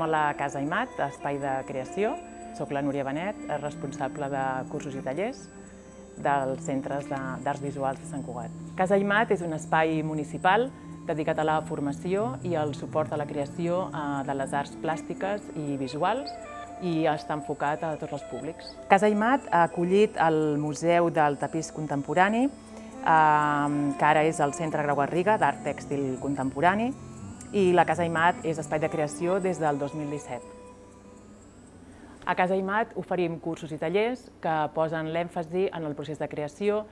a la Casa Aimat, espai de creació. Soc la Núria Benet, responsable de cursos i tallers dels centres d'arts visuals de Sant Cugat. Casa Aimat és un espai municipal dedicat a la formació i al suport a la creació de les arts plàstiques i visuals i està enfocat a tots els públics. Casa Aimat ha acollit el Museu del Tapís Contemporani, que ara és el Centre Grau Garriga d'Art Tèxtil Contemporani, i la Casa Aimat és espai de creació des del 2017. A Casa Aimat oferim cursos i tallers que posen l'èmfasi en el procés de creació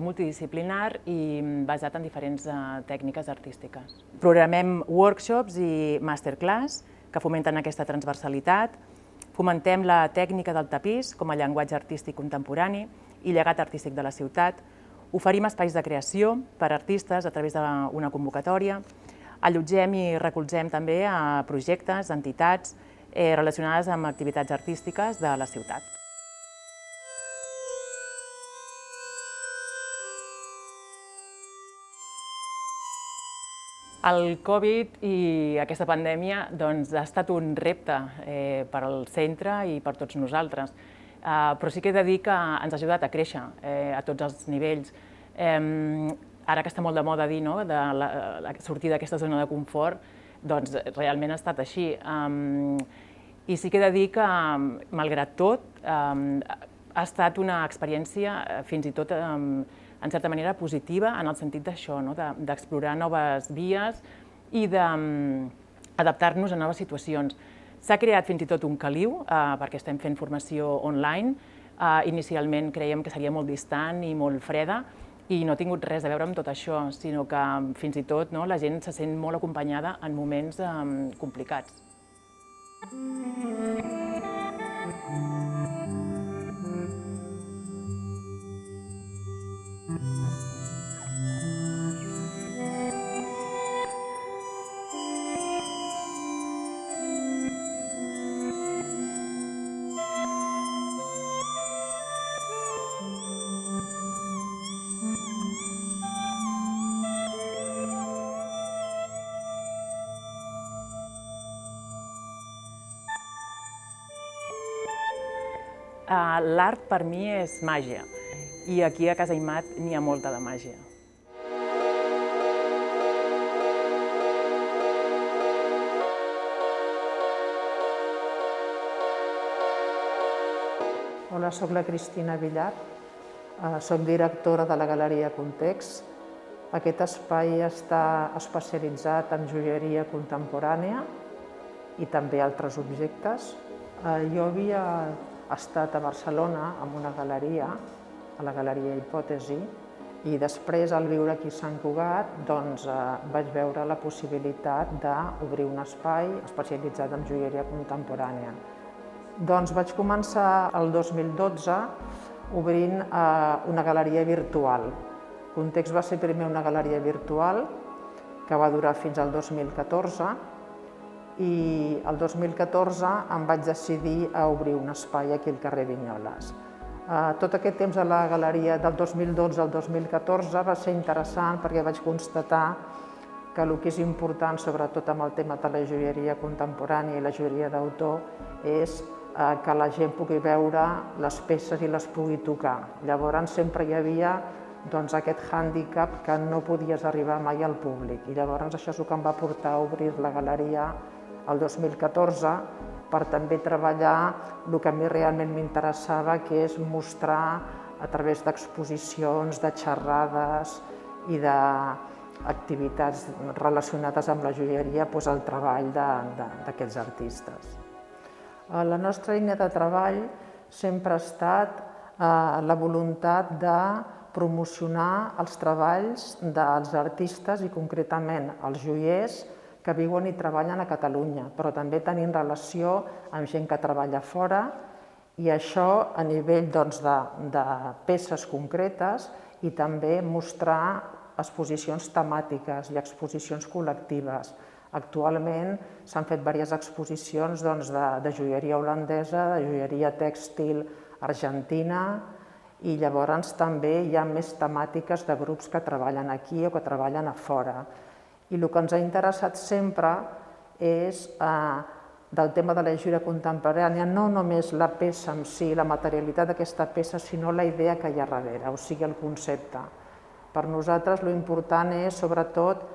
multidisciplinar i basat en diferents tècniques artístiques. Programem workshops i masterclass que fomenten aquesta transversalitat, fomentem la tècnica del tapís com a llenguatge artístic contemporani i llegat artístic de la ciutat, oferim espais de creació per a artistes a través d'una convocatòria, allotgem i recolzem també a projectes, entitats relacionades amb activitats artístiques de la ciutat. El Covid i aquesta pandèmia ha estat un repte per al centre i per tots nosaltres, però sí que he de dir que ens ha ajudat a créixer a tots els nivells. Ara que està molt de moda dir de sortir d'aquesta zona de confort, doncs realment ha estat així. I sí que he de dir que, malgrat tot, ha estat una experiència fins i tot, en certa manera, positiva en el sentit d'això, d'explorar noves vies i d'adaptar-nos a noves situacions. S'ha creat fins i tot un caliu, perquè estem fent formació online. Inicialment creiem que seria molt distant i molt freda, i no ha tingut res a veure amb tot això, sinó que fins i tot la gent se sent molt acompanyada en moments complicats. L'art per mi és màgia i aquí a Casa Aimat n'hi ha molta de màgia. Hola, soc la Cristina Villar, soc directora de la Galeria Context. Aquest espai està especialitzat en joieria contemporània i també altres objectes. Jo havia estat a Barcelona amb una galeria, a la Galeria Hipòtesi, i després, al viure aquí a Sant Cugat, vaig veure la possibilitat d'obrir un espai especialitzat en joieria contemporània. Vaig començar el 2012 obrint una galeria virtual. Context va ser primer una galeria virtual que va durar fins al 2014 i el 2014 em vaig decidir a obrir un espai aquí al carrer Vinyoles. Tot aquest temps a la galeria del 2012 al 2014 va ser interessant perquè vaig constatar que el que és important, sobretot amb el tema de la joieria contemporània i la joieria d'autor, és que la gent pugui veure les peces i les pugui tocar. Llavors sempre hi havia aquest hàndicap que no podies arribar mai al públic. I llavors això és el que em va portar a obrir la galeria el 2014 per també treballar el que a mi realment m'interessava, que és mostrar a través d'exposicions, de xerrades i d'activitats relacionades amb la joieria el treball d'aquests artistes. La nostra línia de treball sempre ha estat la voluntat de promocionar els treballs dels artistes i concretament els joiers que viuen i treballen a Catalunya, però també tenim relació amb gent que treballa fora i això a nivell de peces concretes i també mostrar exposicions temàtiques i exposicions col·lectives. Actualment s'han fet diverses exposicions de joieria holandesa, de joieria tèxtil argentina i llavors també hi ha més temàtiques de grups que treballen aquí o que treballen a fora. I el que ens ha interessat sempre és del tema de la lleugera contemporània, no només la peça en si, la materialitat d'aquesta peça, sinó la idea que hi ha darrere, o sigui, el concepte. Per nosaltres l'important és, sobretot,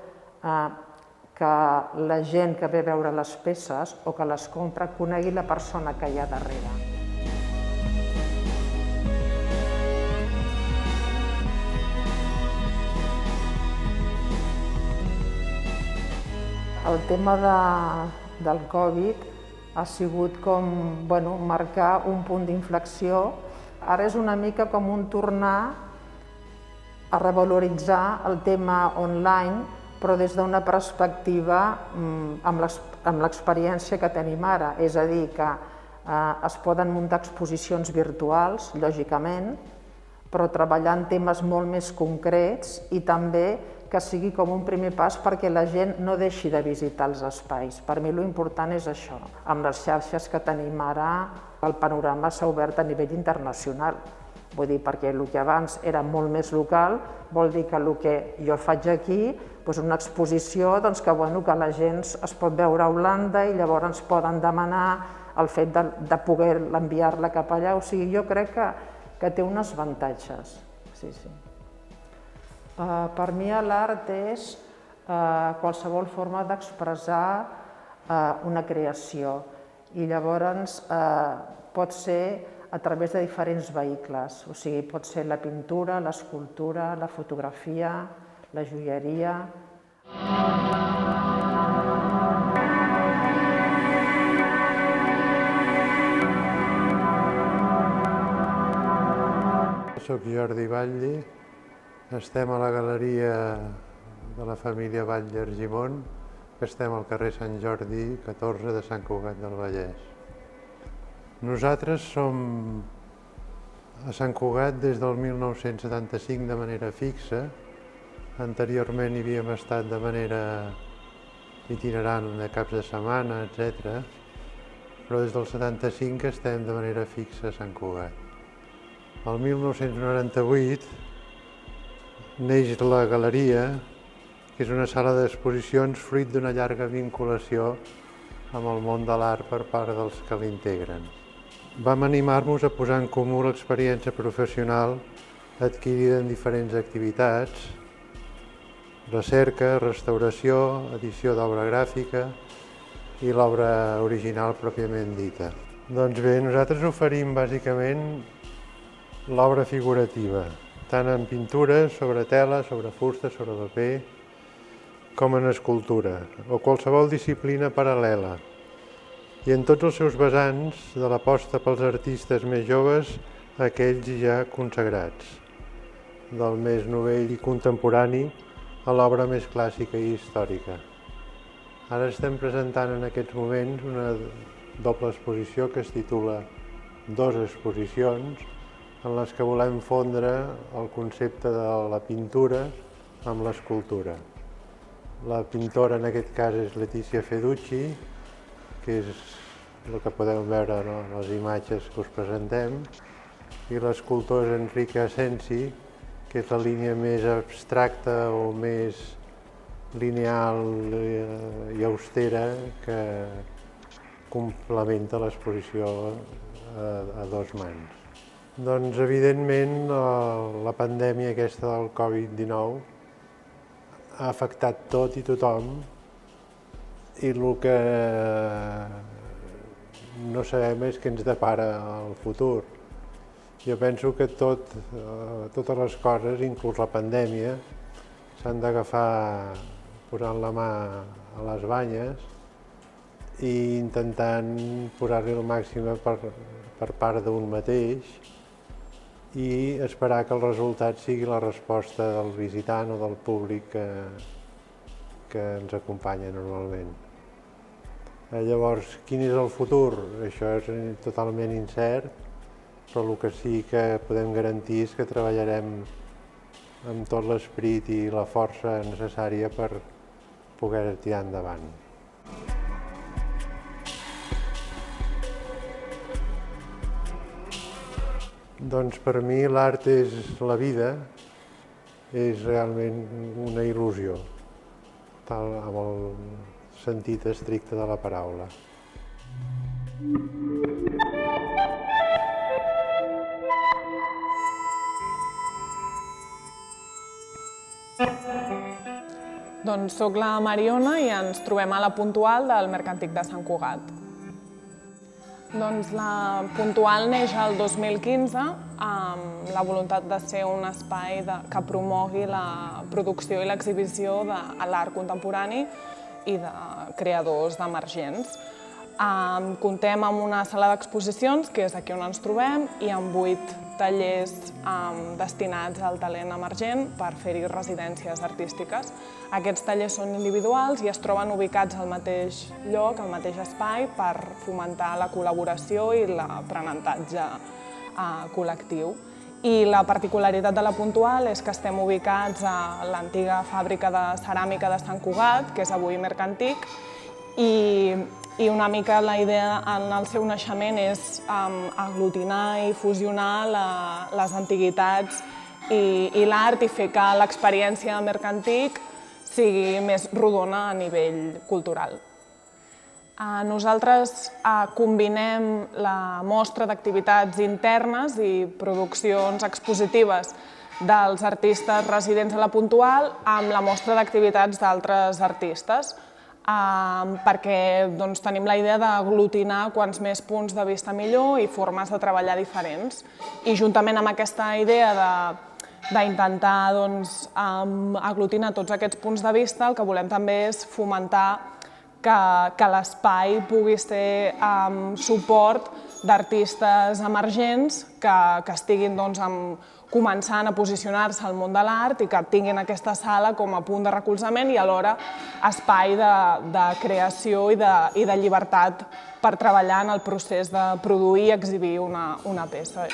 que la gent que ve a veure les peces o que les compra conegui la persona que hi ha darrere. El tema del Covid ha sigut com marcar un punt d'inflexió. Ara és una mica com un tornar a revaloritzar el tema online, però des d'una perspectiva amb l'experiència que tenim ara. És a dir, que es poden muntar exposicions virtuals, lògicament, però treballant temes molt més concrets i també que sigui com un primer pas perquè la gent no deixi de visitar els espais. Per mi l'important és això. Amb les xarxes que tenim ara, el panorama s'ha obert a nivell internacional. Vull dir, perquè el que abans era molt més local, vol dir que el que jo faig aquí, una exposició que la gent es pot veure a Holanda i llavors ens poden demanar el fet de poder enviar-la cap allà. O sigui, jo crec que té uns avantatges. Sí, sí. Per mi l'art és qualsevol forma d'expressar una creació i llavors pot ser a través de diferents vehicles, o sigui, pot ser la pintura, l'escultura, la fotografia, la joieria. Soc Jordi Batlle, estem a la galeria de la família Batlle Argimon, que estem al carrer Sant Jordi 14 de Sant Cugat del Vallès. Nosaltres som a Sant Cugat des del 1975 de manera fixa. Anteriorment hi havíem estat de manera itinerant de caps de setmana, etc. Però des del 75 estem de manera fixa a Sant Cugat. El 1998 neix la galeria, que és una sala d'exposicions fruit d'una llarga vinculació amb el món de l'art per part dels que l'integren. Vam animar-nos a posar en comú l'experiència professional adquirida en diferents activitats: recerca, restauració, edició d'obra gràfica i l'obra original pròpiament dita. Doncs bé, nosaltres oferim bàsicament l'obra figurativa, tant en pintura, sobre tela, sobre fusta, sobre paper, com en escultura, o qualsevol disciplina paral·lela, i en tots els seus vessants, de l'aposta pels artistes més joves a aquells ja consagrats, del més novell i contemporani a l'obra més clàssica i històrica. Ara estem presentant en aquests moments una doble exposició que es titula Dos exposicions, en les que volem fondre el concepte de la pintura amb l'escultura. La pintora en aquest cas és Letizia Feducci, que és el que podeu veure en les imatges que us presentem, i l'escultor és Enrique Asensi, que és la línia més abstracta o més lineal i austera que complementa l'exposició a dos mans. Doncs, evidentment, la pandèmia aquesta del Covid-19 ha afectat tot i tothom, i el que no sabem és què ens depara el futur. Jo penso que totes les coses, inclús la pandèmia, s'han d'agafar posant la mà a les banyes i intentant posar-li el màxim per part d'un mateix i esperar que el resultat sigui la resposta del visitant o del públic que ens acompanya normalment. Llavors, quin és el futur? Això és totalment incert, però el que sí que podem garantir és que treballarem amb tot l'esperit i la força necessària per poder tirar endavant. Doncs per mi l'art és la vida, és realment una il·lusió, amb el sentit estricte de la paraula. Doncs soc la Mariona i ens trobem a la Puntual del Mercantic de Sant Cugat. Doncs la Puntual neix el 2015 amb la voluntat de ser un espai que promogui la producció i l'exhibició de l'art contemporani i de creadors emergents. Comptem amb una sala d'exposicions, que és aquí on ens trobem, i amb 8 tallers destinats al talent emergent per fer-hi residències artístiques. Aquests tallers són individuals i es troben ubicats al mateix lloc, al mateix espai, per fomentar la col·laboració i l'aprenentatge col·lectiu. I la particularitat de la Puntual és que estem ubicats a l'antiga fàbrica de ceràmica de Sant Cugat, que és avui Mercantic, i una mica la idea en el seu naixement és aglutinar i fusionar les antiguitats i l'art i fer que l'experiència Mercantic sigui més rodona a nivell cultural. Nosaltres combinem la mostra d'activitats internes i produccions expositives dels artistes residents a la Puntual amb la mostra d'activitats d'altres artistes, perquè tenim la idea d'aglutinar quants més punts de vista millor i formes de treballar diferents. I juntament amb aquesta idea d'intentar aglutinar tots aquests punts de vista, el que volem també és fomentar que l'espai pugui ser suport d'artistes emergents que estiguin començant a posicionar-se al món de l'art i que tinguin aquesta sala com a punt de recolzament i alhora espai de creació i de llibertat per treballar en el procés de produir i exhibir una peça.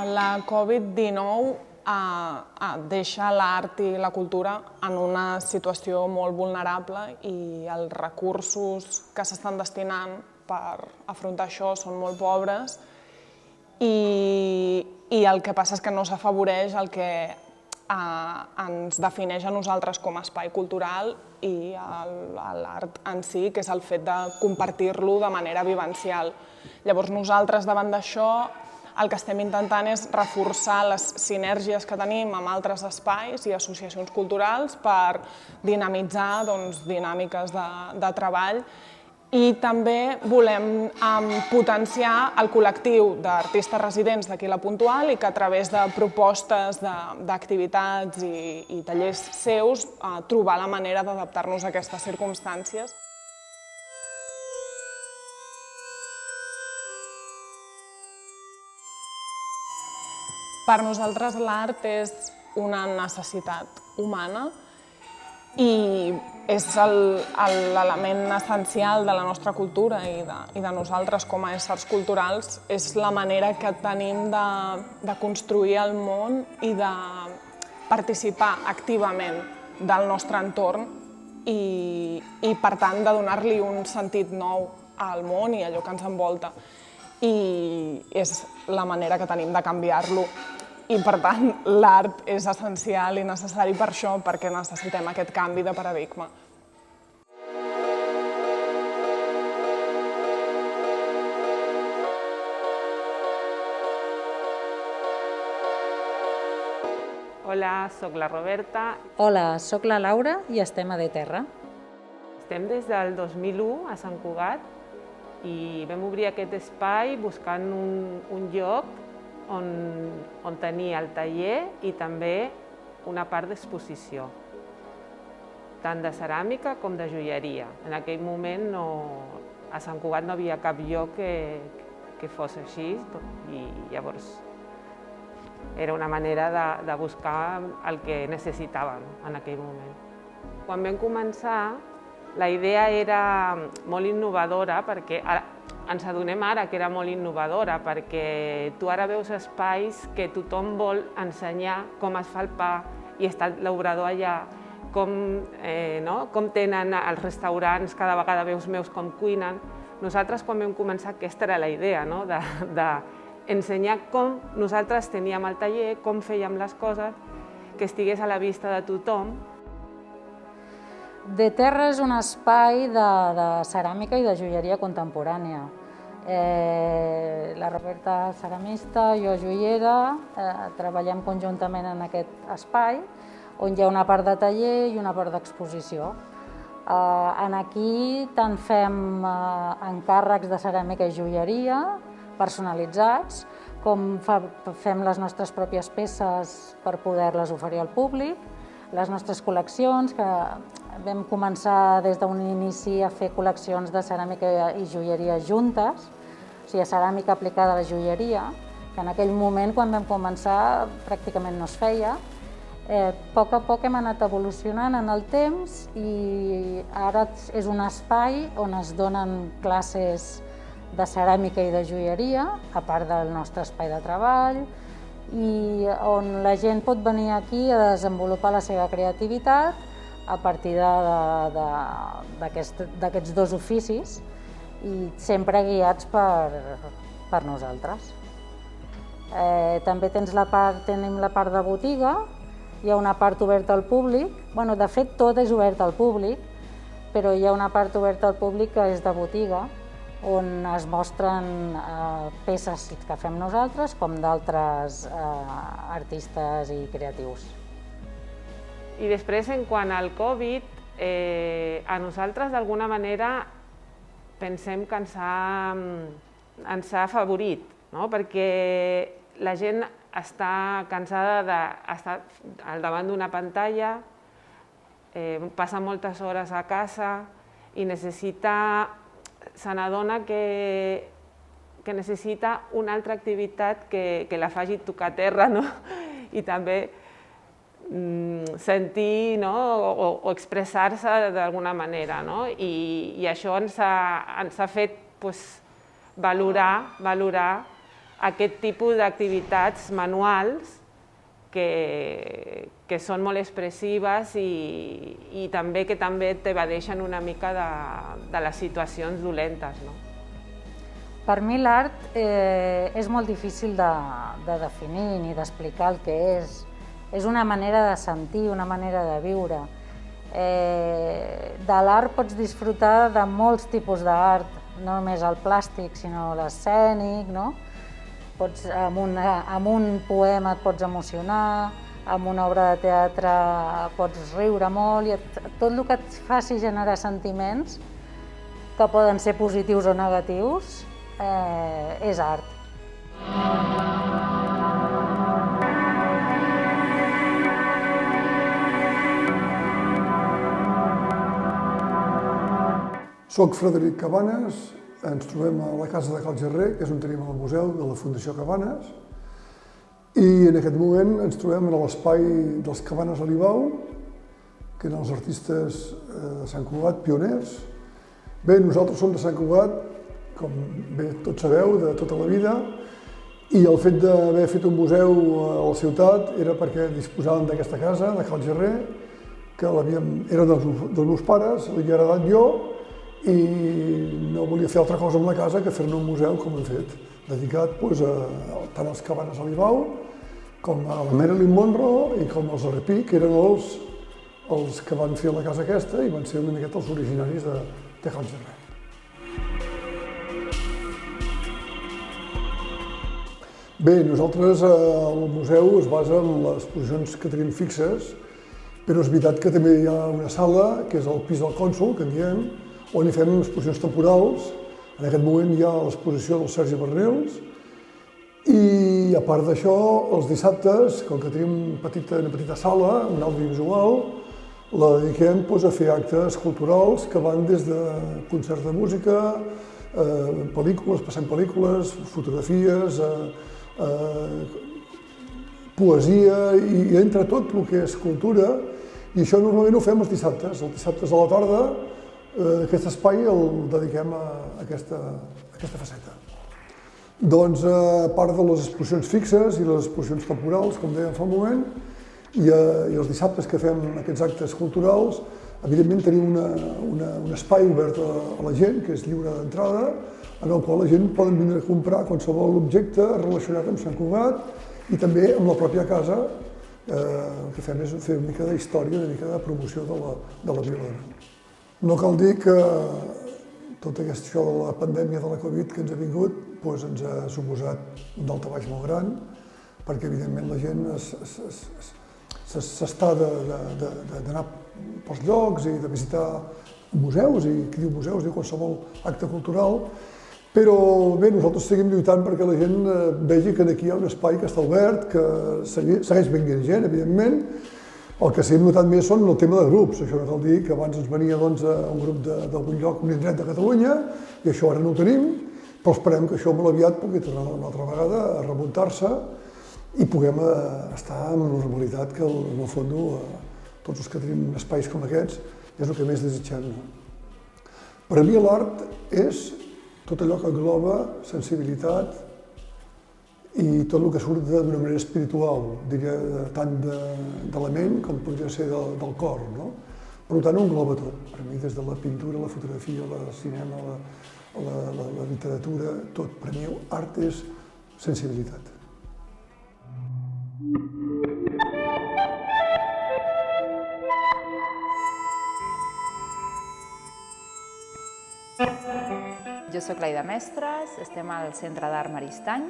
La Covid-19 deixa l'art i la cultura en una situació molt vulnerable i els recursos que s'estan destinant per afrontar això són molt pobres i el que passa és que no s'afavoreix el que ens defineix a nosaltres com a espai cultural i l'art en si, que és el fet de compartir-lo de manera vivencial. Llavors nosaltres davant d'això el que estem intentant és reforçar les sinergies que tenim amb altres espais i associacions culturals per dinamitzar dinàmiques de treball i també volem potenciar el col·lectiu d'artistes residents d'aquí a la Puntual i que a través de propostes d'activitats i tallers seus trobar la manera d'adaptar-nos a aquestes circumstàncies. Per nosaltres l'art és una necessitat humana i és l'element essencial de la nostra cultura i de nosaltres com a éssers culturals. És la manera que tenim de construir el món i de participar activament del nostre entorn i per tant de donar-li un sentit nou al món i a allò que ens envolta. I és la manera que tenim de canviar-lo. I, per tant, l'art és essencial i necessari per això, perquè necessitem aquest canvi de paradigma. Hola, soc la Roberta. Hola, soc la Laura i estem a De Terra. Estem des del 2001 a Sant Cugat i vam obrir aquest espai buscant un lloc on tenir el taller i també una part d'exposició, tant de ceràmica com de joieria. En aquell moment a Sant Cugat no havia cap lloc que fos així i llavors era una manera de buscar el que necessitàvem en aquell moment. Quan vam començar, la idea era molt innovadora perquè ens adonem ara que era molt innovadora perquè tu ara veus espais que tothom vol ensenyar com es fa el pa i està l'obrador allà, com tenen els restaurants, cada vegada veus meus com cuinen, Nosaltres, quan vam començar, aquesta era la idea, no? D'ensenyar com nosaltres teníem el taller, com fèiem les coses, que estigués a la vista de tothom. De Terra és un espai de ceràmica i de joieria contemporània. La Roberta ceramista, jo joiera, treballem conjuntament en aquest espai, on hi ha una part de taller i una part d'exposició. Aquí tant fem encàrrecs de ceràmica i joieria personalitzats, com fem les nostres pròpies peces per poder-les oferir al públic, les nostres col·leccions, que vam començar des d'un inici a fer col·leccions de ceràmica i joieria juntes, o sigui, ceràmica aplicada a la joieria, que en aquell moment, quan vam començar, pràcticament no es feia. A poc hem anat evolucionant en el temps i ara és un espai on es donen classes de ceràmica i de joieria, a part del nostre espai de treball, i on la gent pot venir aquí a desenvolupar la seva creativitat a partir d'aquests dos oficis i sempre guiats per nosaltres. També tenim la part de botiga, hi ha una part oberta al públic, de fet tot és obert al públic, però hi ha una part oberta al públic que és de botiga, on es mostren peces que fem nosaltres com d'altres artistes i creatius. I després, en quant al Covid, a nosaltres d'alguna manera pensem que ens ha afavorit, perquè la gent està cansada d'estar al davant d'una pantalla, passa moltes hores a casa i se n'adona que necessita una altra activitat que la faci tocar terra i també sentir o expressar-se d'alguna manera. I això ens ha fet valorar aquest tipus d'activitats manuals que són molt expressives i que també t'evadeixen una mica de les situacions dolentes. Per mi l'art és molt difícil de definir ni d'explicar el que és. És una manera de sentir, una manera de viure. De l'art pots disfrutar de molts tipus d'art, no només el plàstic, sinó l'escènic, amb un poema et pots emocionar, amb una obra de teatre pots riure molt, i tot el que et faci generar sentiments, que poden ser positius o negatius, és art. Soc Frederic Cabanes, ens trobem a la Casa de Cal Gerrer, que és on tenim el museu de la Fundació Cabanes, i en aquest moment ens trobem en l'espai dels Cabanes Alibau, que eren els artistes de Sant Cugat, pioners. Bé, nosaltres som de Sant Cugat, com bé tots sabeu, de tota la vida, i el fet d'haver fet un museu a la ciutat era perquè disposàvem d'aquesta casa, de Cal Gerrer, que era dels meus pares, l'havia heredat jo, i no volia fer altra cosa amb la casa que fer-ne un museu com hem fet, dedicat tant als Cabanes Alibau com a la Marilyn Monroe i com als R.P., que eren els que van fer la casa aquesta i van ser una miqueta els originaris de Cal Gerrer. Bé, nosaltres el museu es basa en les exposicions que tenim fixes, però és veritat que també hi ha una sala, que és el pis del cònsol, que en diem, on hi fem exposicions temporals. En aquest moment hi ha l'exposició del Sergi Bernils i, a part d'això, els dissabtes, com que tenim una petita sala, una audiovisual, la dediquem a fer actes culturals que van des de concerts de música, pel·lícules, passem pel·lícules, fotografies, poesia i entre tot el que és cultura, i això normalment ho fem els dissabtes. Els dissabtes a la tarda aquest espai el dediquem a aquesta faceta. Doncs, a part de les exposicions fixes i les exposicions temporals, com dèiem fa un moment, i els dissabtes que fem aquests actes culturals, Evidentment tenim un espai obert a la gent, que és lliure d'entrada, en el qual la gent pot vindre a comprar qualsevol objecte relacionat amb Sant Cugat i també amb la pròpia casa. El que fem és fer una mica d'història, una mica de promoció de la vila. No cal dir que tot això de la pandèmia de la Covid que ens ha vingut ens ha suposat un daltabaix molt gran, perquè evidentment la gent s'està d'anar pels llocs i de visitar museus, i qui diu museus diu qualsevol acte cultural, però bé, nosaltres seguim lluitant perquè la gent vegi que aquí hi ha un espai que està obert, que segueix venint gent, evidentment. El que seguim notant més són el tema de grups. Això no cal dir que abans ens venia un grup d'algun lloc, un indret de Catalunya, i això ara no ho tenim, però esperem que això molt aviat pugui tornar una altra vegada a remuntar-se i puguem estar amb normalitat, que en el fons tots els que tenim espais com aquests és el que més desitgem. Per a mi l'art és tot allò que engloba sensibilitat i tot el que surt d'una manera espiritual, diria, tant de la ment com podria ser del cor. Per tant, ho engloba tot. Per mi, des de la pintura, la fotografia, el cinema, la literatura, tot. Per mi, art és sensibilitat. Jo soc l'Aida Mestres, estem al Centre d'Art Maristany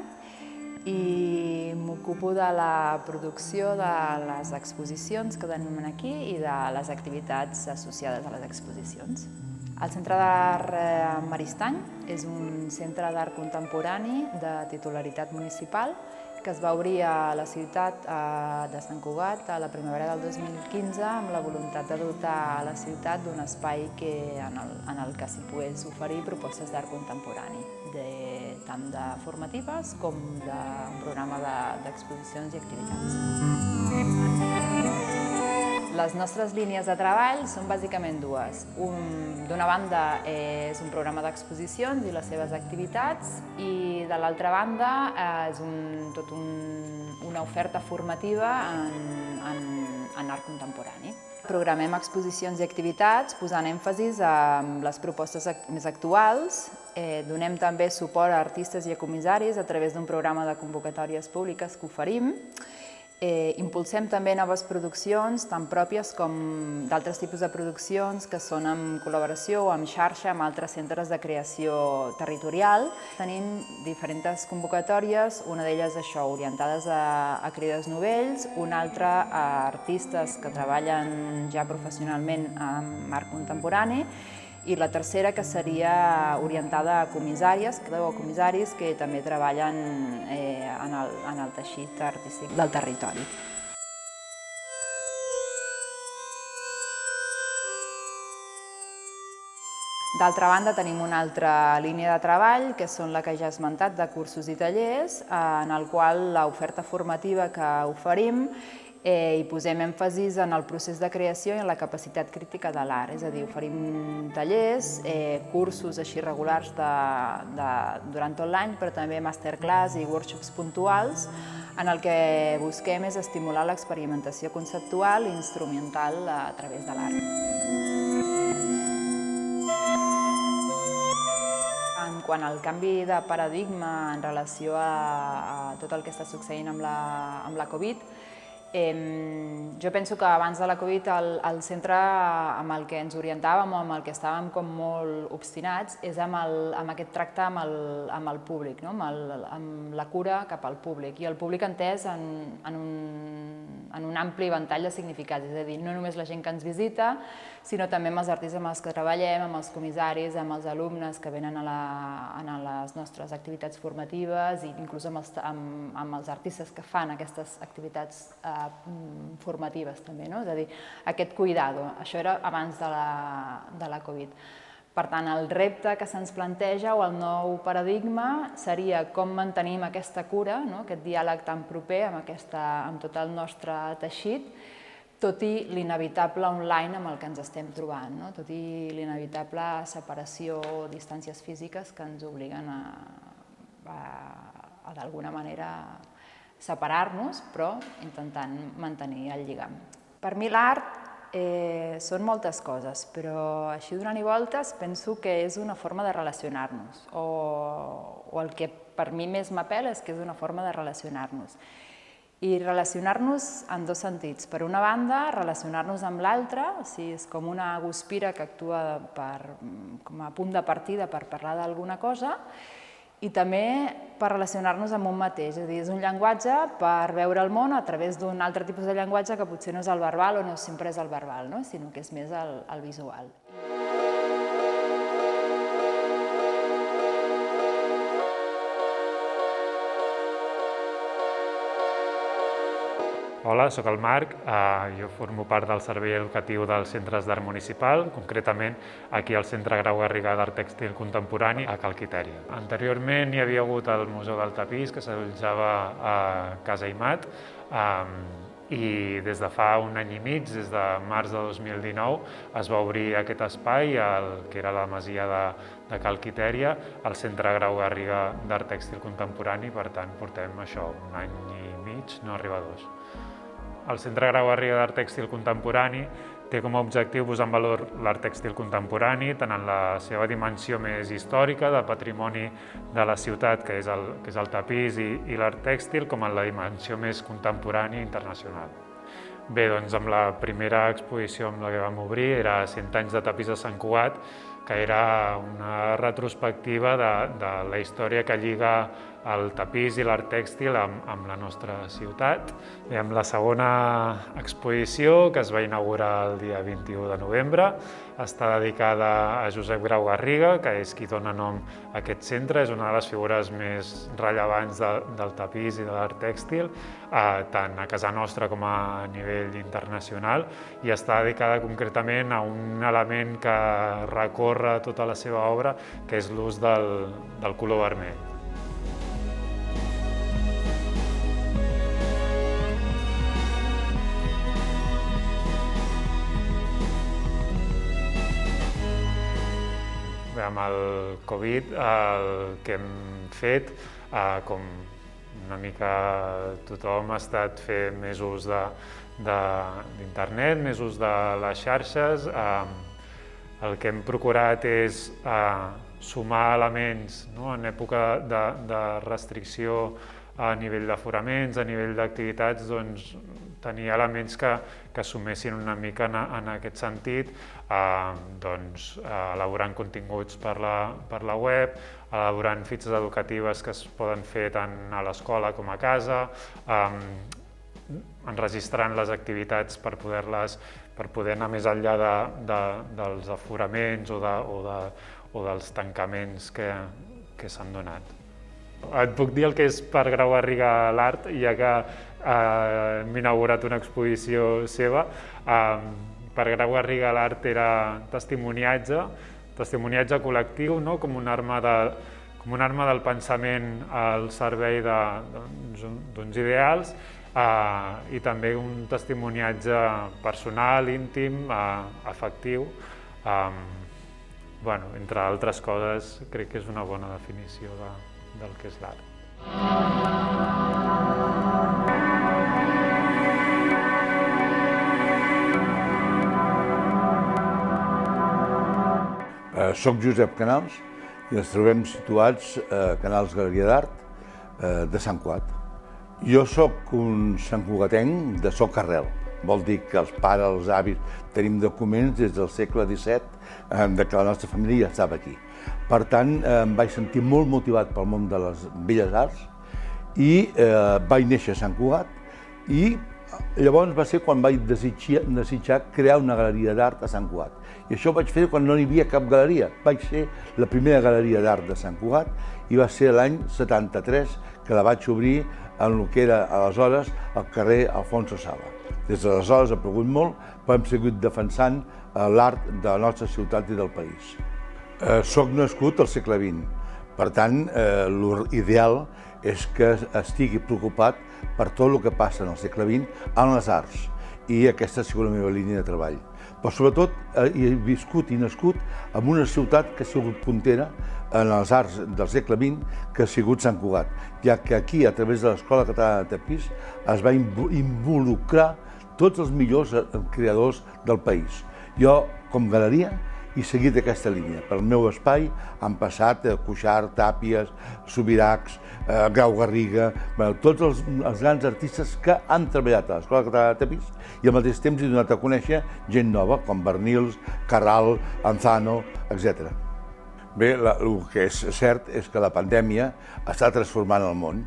i m'ocupo de la producció de les exposicions que tenim aquí i de les activitats associades a les exposicions. El Centre d'Art Maristany és un centre d'art contemporani de titularitat municipal que es va obrir a la ciutat de Sant Cugat a la primavera del 2015 amb la voluntat de dotar a la ciutat d'un espai en el que s'hi pogués oferir propostes d'art contemporani, tant de formatives com d'un programa d'exposicions i activitats. Les nostres línies de treball són bàsicament dues. D'una banda és un programa d'exposicions i les seves activitats i de l'altra banda és tota una oferta formativa en art contemporani. Programem exposicions i activitats posant èmfasis en les propostes més actuals. Donem també suport a artistes i a comissaris a través d'un programa de convocatòries públiques que oferim. Impulsem també noves produccions, tant pròpies com d'altres tipus de produccions que són en col·laboració o en xarxa amb altres centres de creació territorial. Tenim diferents convocatòries, una d'elles això, orientades a creadors novells, una altra a artistes que treballen ja professionalment amb art contemporani, i la tercera que seria orientada a comissàries o comissaris que també treballen en el teixit artístic del territori. D'altra banda, tenim una altra línia de treball, que són la que ja he esmentat, de cursos i tallers, en el qual l'oferta formativa que oferim i posem èmfasis en el procés de creació i en la capacitat crítica de l'art. És a dir, oferim tallers, cursos així regulars durant tot l'any, però també masterclass i workshops puntuals, en el que busquem és estimular l'experimentació conceptual i instrumental a través de l'art. Quant al canvi de paradigma en relació a tot el que està succeint amb la Covid, jo penso que abans de la Covid el centre amb el que ens orientàvem o amb el que estàvem com molt obstinats és amb aquest tracte amb el públic, amb la cura cap al públic, i el públic entès en un ampli ventall de significats, és a dir, no només la gent que ens visita, sinó també amb els artistes amb els que treballem, amb els comissaris, amb els alumnes que venen a les nostres activitats formatives i inclús amb els artistes que fan aquestes activitats formatives també, és a dir, aquest cuidado. Això era abans de la Covid. Per tant, el repte que se'ns planteja o el nou paradigma seria com mantenim aquesta cura, aquest diàleg tan proper amb tot el nostre teixit, tot i l'inevitable online amb el que ens estem trobant, tot i l'inevitable separació o distàncies físiques que ens obliguen a d'alguna manera separar-nos, però intentant mantenir el lligam. Per mi l'art són moltes coses, però així donant-hi voltes penso que és una forma de relacionar-nos, o el que per mi més m'apel·la és que és una forma de relacionar-nos. I relacionar-nos en dos sentits. Per una banda, relacionar-nos amb l'altre, o sigui, és com una guspira que actua com a punt de partida per parlar d'alguna cosa, i també per relacionar-nos amb un mateix, és a dir, és un llenguatge per veure el món a través d'un altre tipus de llenguatge que potser no és el verbal o no sempre és el verbal, sinó que és més el visual. Hola, soc el Marc, jo formo part del servei educatiu dels centres d'art municipal, concretament aquí al Centre Grau Garriga d'Art Tèxtil Contemporani a Cal Quitèria. Anteriorment hi havia hagut el Museu del Tapís, que s'allotjava a Casa Aimat, i des de fa un any i mig, des de març de 2019, es va obrir aquest espai, que era la masia de Cal Quitèria, al Centre Grau Garriga d'Art Tèxtil Contemporani, per tant portem això, un any i mig, no arriba a 2. El Centre Grau Garriga d'Art Tèxtil Contemporani té com a objectiu posar en valor l'art tèxtil contemporani, tant en la seva dimensió més històrica, de patrimoni de la ciutat, que és el tapís i l'art tèxtil, com en la dimensió més contemporània i internacional. Bé, doncs amb la primera exposició amb la que vam obrir era 100 anys de tapís a Sant Cugat, que era una retrospectiva de la història que lliga el tapís i l'art tèxtil amb la nostra ciutat. Bé, amb la segona exposició, que es va inaugurar el dia 21 de novembre, està dedicada a Josep Grau Garriga, que és qui dona nom a aquest centre, és una de les figures més rellevants del tapís i de l'art tèxtil, tant a casa nostra com a nivell internacional, i està dedicada concretament a un element que recorre tota la seva obra, que és l'ús del color vermell. Bé, amb el Covid el que hem fet, com una mica tothom, ha estat fer més ús d'internet, més ús de les xarxes. El que hem procurat és sumar elements en època de restricció a nivell d'aforaments, a nivell d'activitats, doncs tenir elements que sumessin una mica en aquest sentit, elaborant continguts per la web, elaborant fitxes educatives que es poden fer tant a l'escola com a casa, enregistrant les activitats per poder anar més enllà dels aforaments o dels tancaments que s'han donat. Et puc dir el que és per Grau Garriga l'art, ja que hem inaugurat una exposició seva. Per Grau Garriga l'art era testimoniatge col·lectiu, com una arma del pensament al servei d'uns ideals, i també un testimoniatge personal, íntim, afectiu. Entre altres coses, crec que és una bona definició del que és l'art. Soc Josep Canals i ens trobem situats a Canals Galeria d'Art de Sant Cugat. Jo soc un santcugatenc de soc arrel. Vol dir que els pares, els avis, tenim documents des del segle XVII de que la nostra família ja estava aquí. Per tant, em vaig sentir molt motivat pel món de les belles arts i vaig néixer a Sant Cugat i llavors va ser quan vaig desitjar crear una galeria d'art a Sant Cugat. I això ho vaig fer quan no hi havia cap galeria. Vaig ser la primera galeria d'art de Sant Cugat i va ser l'any 73 que la vaig obrir en el que era aleshores el carrer Alfonso Sala. Des d'aleshores ha plogut molt, però hem seguit defensant l'art de la nostra ciutat i del país. Soc nascut al segle XX, per tant, l'ideal és que estigui preocupat per tot el que passa en el segle XX en les arts, i aquesta ha sigut la meva línia de treball. Però sobretot he viscut i nascut en una ciutat que ha sigut puntera en les arts del segle XX, que ha sigut Sant Cugat, ja que aquí, a través de l'Escola Catalana de Tapís, es va involucrar tots els millors creadors del país. Jo, com galeria, he seguit aquesta línia. Pel meu espai han passat Cuixart, Tàpies, Subirachs, Grau Garriga, tots els grans artistes que han treballat a l'Escola Catalana de Tapís i al mateix temps he donat a conèixer gent nova, com Bernils, Carral, Anzano, etc. Bé, el que és cert és que la pandèmia està transformant el món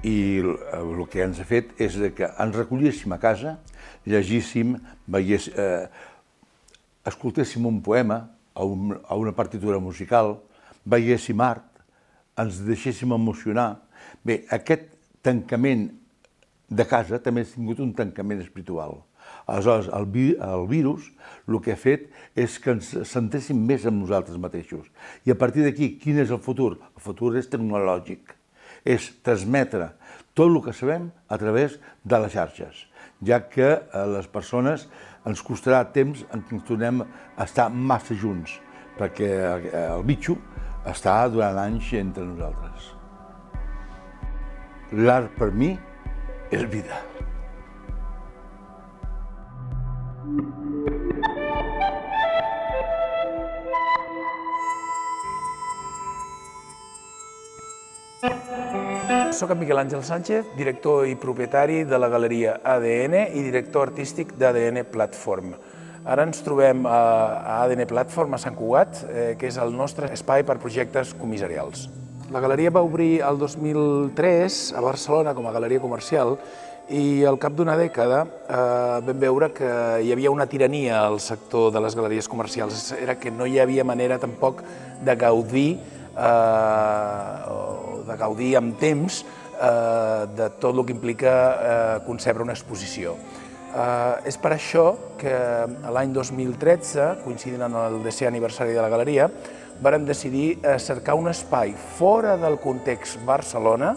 i el que ens ha fet és que ens recollíssim a casa, llegíssim, escoltéssim un poema a una partitura musical, veiéssim art, ens deixéssim emocionar. Bé, aquest tancament de casa també ha tingut un tancament espiritual. Aleshores, el virus el que ha fet és que ens centréssim més en nosaltres mateixos. I a partir d'aquí, quin és el futur? El futur és tecnològic, és transmetre tot el que sabem a través de les xarxes, ja que a les persones ens costarà temps en què ens tornem a estar massa junts, perquè el bitxo està durant anys entre nosaltres. L'art per mi és vida. Soc en Miquel Àngel Sánchez, director i propietari de la galeria ADN i director artístic d'ADN Platform. Ara ens trobem a ADN Platform a Sant Cugat, que és el nostre espai per projectes comissarials. La galeria va obrir el 2003 a Barcelona com a galeria comercial i al cap d'una dècada vam veure que hi havia una tirania al sector de les galeries comercials. Era que no hi havia manera tampoc de gaudir amb temps de tot el que implica concebre una exposició. És per això que l'any 2013, coincidint amb el 10è aniversari de la galeria, vàrem decidir cercar un espai fora del context Barcelona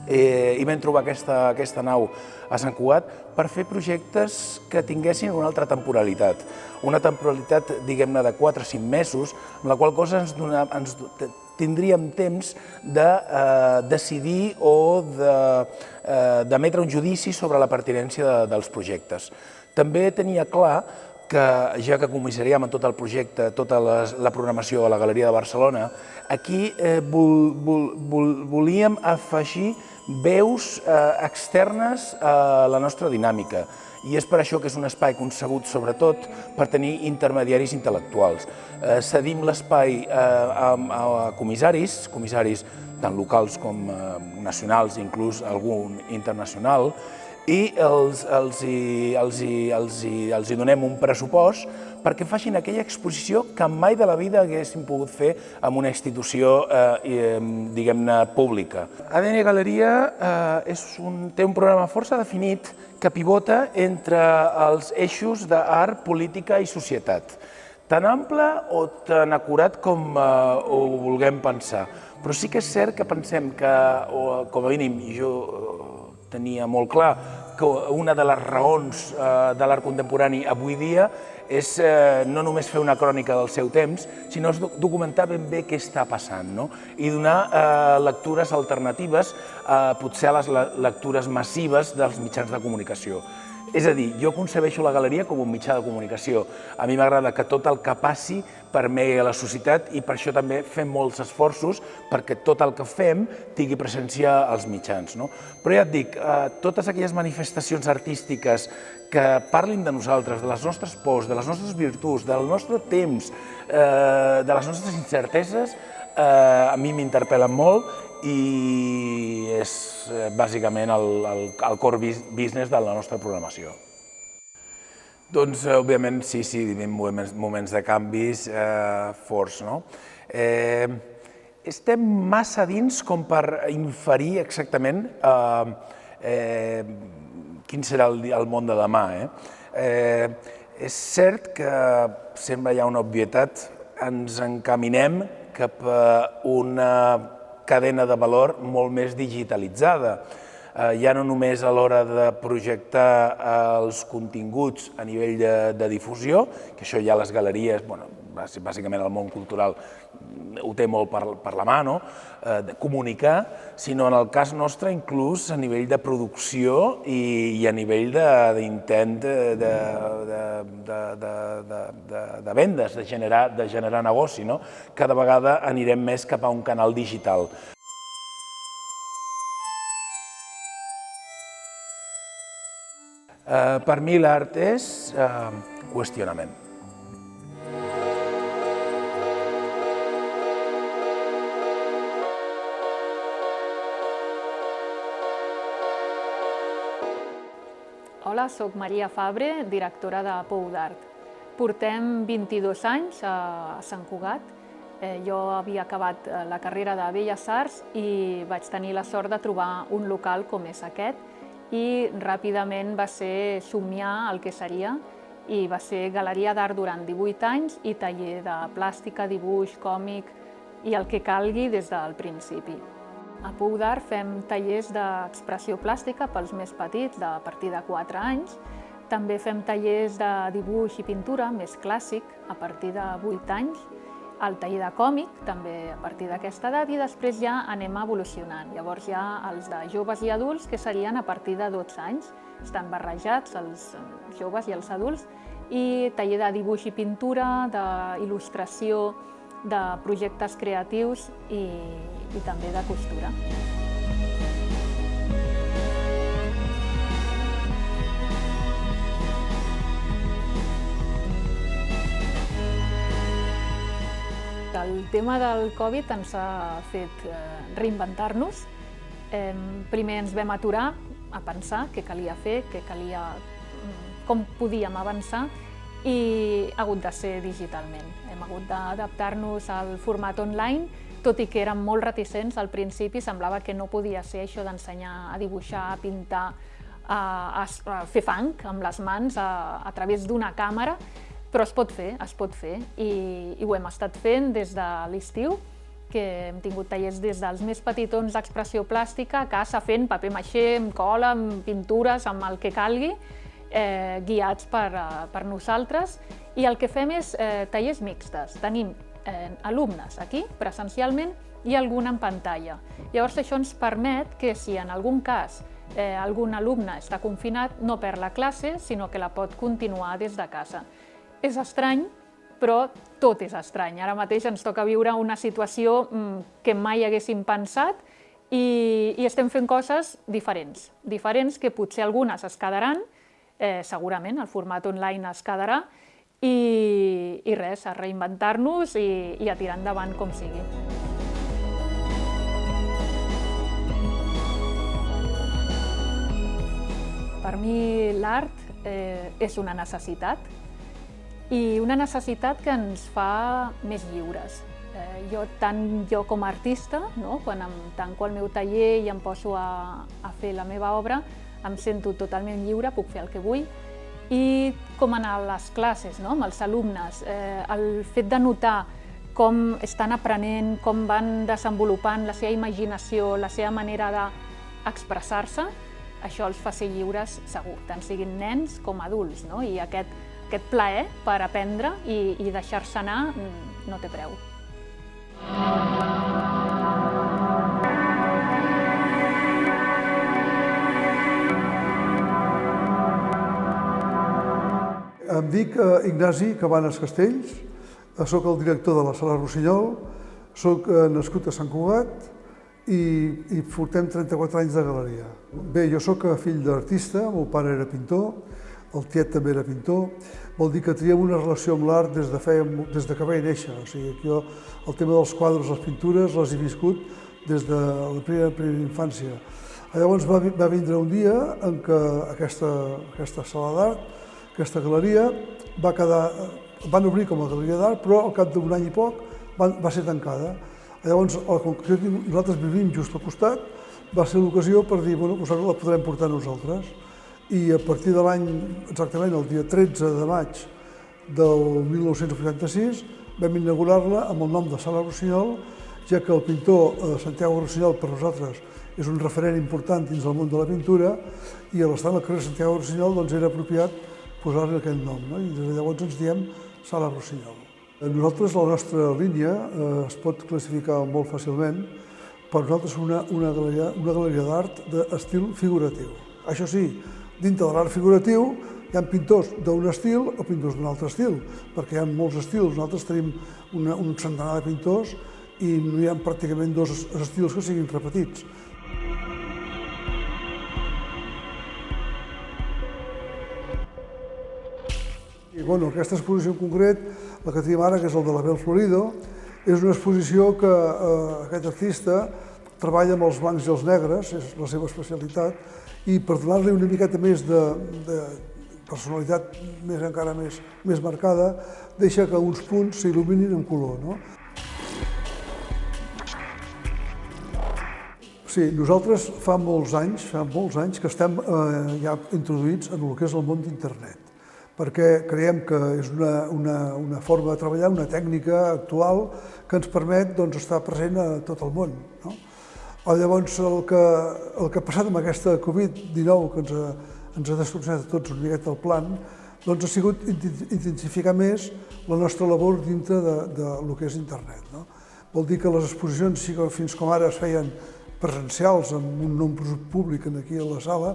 i vam trobar aquesta nau a Sant Cugat per fer projectes que tinguessin una altra temporalitat. Una temporalitat, diguem-ne, de 4 o 5 mesos, amb la qual cosa tindríem temps de decidir o d'emetre un judici sobre la pertinència dels projectes. També tenia clar que, ja que comissaríem tot el projecte, tota la programació a la Galeria de Barcelona, aquí volíem afegir veus externes a la nostra dinàmica. I és per això que és un espai concebut sobretot per tenir intermediaris intel·lectuals. Cedim l'espai a comissaris tant locals com nacionals, inclús algun internacional, i els donem un pressupost perquè facin aquella exposició que mai de la vida haguéssim pogut fer en una institució, diguem-ne, pública. ADN Galeria té un programa força definit que pivota entre els eixos d'art, política i societat. Tan ample o tan acurat com ho vulguem pensar. Però sí que és cert que pensem que, com a mínim, jo tenia molt clar que una de les raons de l'art contemporani avui dia és no només fer una crònica del seu temps, sinó documentar ben bé què està passant i donar lectures alternatives potser a les lectures massives dels mitjans de comunicació. És a dir, jo concebeixo la galeria com un mitjà de comunicació. A mi m'agrada que tot el que passi permegui a la societat i per això també fem molts esforços perquè tot el que fem tingui presència als mitjans. Però ja et dic, totes aquelles manifestacions artístiques que parlin de nosaltres, de les nostres pors, de les nostres virtuts, del nostre temps, de les nostres incerteses, a mi m'interpel·len molt i és bàsicament el core business de la nostra programació. Doncs, òbviament, sí, vivim moments de canvis forts. Estem massa dins com per inferir exactament quin serà el món de demà. És cert que sembla ja una obvietat, ens encaminem cap a una cadena de valor molt més digitalitzada. ja no només a l'hora de projectar els continguts a nivell de difusió, que això ja les galeries, bàsicament el món cultural ho té molt per la mà, de comunicar, sinó en el cas nostre inclús a nivell de producció i a nivell d'intent de vendes, de generar negoci. Cada vegada anirem més cap a un canal digital. Per mi l'art és qüestionament. Hola, soc Maria Fabre, directora de Pou d'Art. Portem 22 anys a Sant Cugat. Jo havia acabat la carrera de Belles Arts i vaig tenir la sort de trobar un local com és aquest i ràpidament va ser somiar el que seria i va ser galeria d'art durant 18 anys i taller de plàstica, dibuix, còmic i el que calgui des del principi. A Pou d'Art fem tallers d'expressió plàstica pels més petits, a partir de 4 anys. També fem tallers de dibuix i pintura més clàssic a partir de 8 anys. El taller de còmic, també a partir d'aquesta edat, i després ja anem evolucionant. Llavors hi ha els de joves i adults, que serien a partir de 12 anys. Estan barrejats, els joves i els adults. I taller de dibuix i pintura, d'il·lustració, de projectes creatius i també de costura. El tema del Covid ens ha fet reinventar-nos. Primer ens vam aturar a pensar què calia fer, com podíem avançar, i ha hagut de ser digitalment. Hem hagut d'adaptar-nos al format online, tot i que érem molt reticents al principi, semblava que no podia ser això d'ensenyar a dibuixar, a pintar, a fer fang amb les mans a través d'una càmera, però es pot fer, i ho hem estat fent des de l'estiu, que hem tingut tallers des dels més petitons d'expressió plàstica a casa fent paper maixé, amb cola, amb pintures, amb el que calgui, guiats per nosaltres, i el que fem és tallers mixtes. Tenim alumnes aquí, presencialment, i algun en pantalla. Llavors això ens permet que si en algun cas algun alumne està confinat, no perd la classe, sinó que la pot continuar des de casa. És estrany, però tot és estrany. Ara mateix ens toca viure una situació que mai haguéssim pensat i estem fent coses diferents que potser algunes es quedaran, segurament el format online es quedarà, i res, a reinventar-nos i a tirar endavant com sigui. Per mi l'art és una necessitat, i una necessitat que ens fa més lliures. Tant jo com a artista, quan em tanco al meu taller i em poso a fer la meva obra, em sento totalment lliure, puc fer el que vull, i com anar a les classes amb els alumnes, el fet de notar com estan aprenent, com van desenvolupant la seva imaginació, la seva manera d'expressar-se, això els fa ser lliures segur, tant siguin nens com adults, i aquest plaer per aprendre i deixar-se anar no té preu. Em dic Ignasi Cabanes Castells, soc el director de la Sala Rossinyol, soc nascut a Sant Cugat i portem 34 anys de galeria. Bé, jo soc fill d'artista, el meu pare era pintor, el tiet també era pintor, vol dir que teníem una relació amb l'art des de que vaig néixer. O sigui, jo el tema dels quadres, les pintures, les he viscut des de la primera infància. Llavors va vindre un dia en què aquesta sala d'art, aquesta galeria, van obrir com a galeria d'art, però al cap d'un any i poc va ser tancada. Llavors, nosaltres vivim just al costat, va ser l'ocasió per dir, bueno, la podrem portar nosaltres. I a partir de l'any, exactament el dia 13 de maig del 1986, vam inaugurar-la amb el nom de Sala Rossinyol, ja que el pintor Santiago Rossinyol per nosaltres és un referent important dins del món de la pintura i a l'estar al carrer Santiago Rossinyol doncs era apropiat posar-li aquell nom, no? I des de llavors ens diem Sala Rossinyol. Nosaltres, la nostra línia es pot classificar molt fàcilment per nosaltres una galeria d'art d'estil figuratiu. Això sí, dintre de l'art figuratiu hi ha pintors d'un estil o pintors d'un altre estil, perquè hi ha molts estils. Nosaltres tenim un centenar de pintors i no hi ha pràcticament dos estils que siguin repetits. I aquesta exposició en concret, la que tenim ara, que és el de l'Abel Florido, és una exposició que aquest artista treballa amb els blancs i els negres, és la seva especialitat, i per donar-li una miqueta més de personalitat encara més marcada, deixa que uns punts s'il·luminin en color. Sí, nosaltres fa molts anys que estem ja introduïts en el que és el món d'internet, perquè creiem que és una forma de treballar, una tècnica actual que ens permet estar present a tot el món. Llavors, el que ha passat amb aquesta Covid-19, que ens ha destrossat a tots una miqueta el plan, ha sigut intensificar més la nostra labor dintre del que és internet. Vol dir que les exposicions, fins com ara es feien presencials amb un nombre públic aquí a la sala,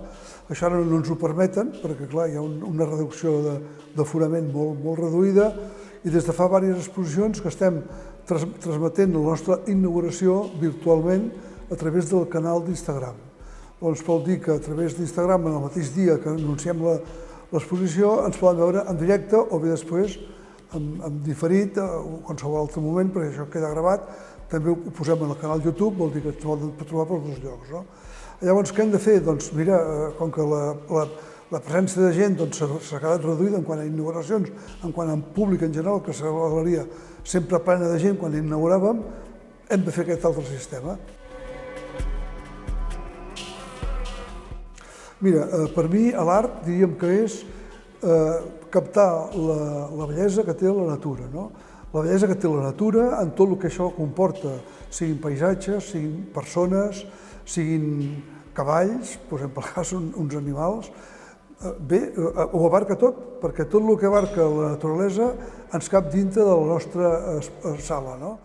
això ara no ens ho permeten, perquè clar, hi ha una reducció d'aforament molt reduïda, i des de fa diverses exposicions que estem transmetent la nostra inauguració virtualment a través del canal d'Instagram. Doncs vol dir que a través d'Instagram, en el mateix dia que anunciem l'exposició, ens poden veure en directe o bé després en diferit o qualsevol altre moment, perquè això queda gravat. També ho posem en el canal YouTube, vol dir que ens poden trobar per dos llocs. Llavors, què hem de fer? Doncs mira, com que la presència de gent s'ha quedat reduïda en quant a inauguracions, en quant a públic en general, que serà la galeria sempre plena de gent quan inauguràvem, hem de fer aquest altre sistema. Mira, per mi l'art diríem que és captar la bellesa que té la natura. La bellesa que té la natura en tot el que això comporta, siguin paisatges, siguin persones, siguin cavalls, posem pel cas uns animals. Bé, ho abarca tot, perquè tot el que abarca la naturalesa ens cap dintre de la nostra sala.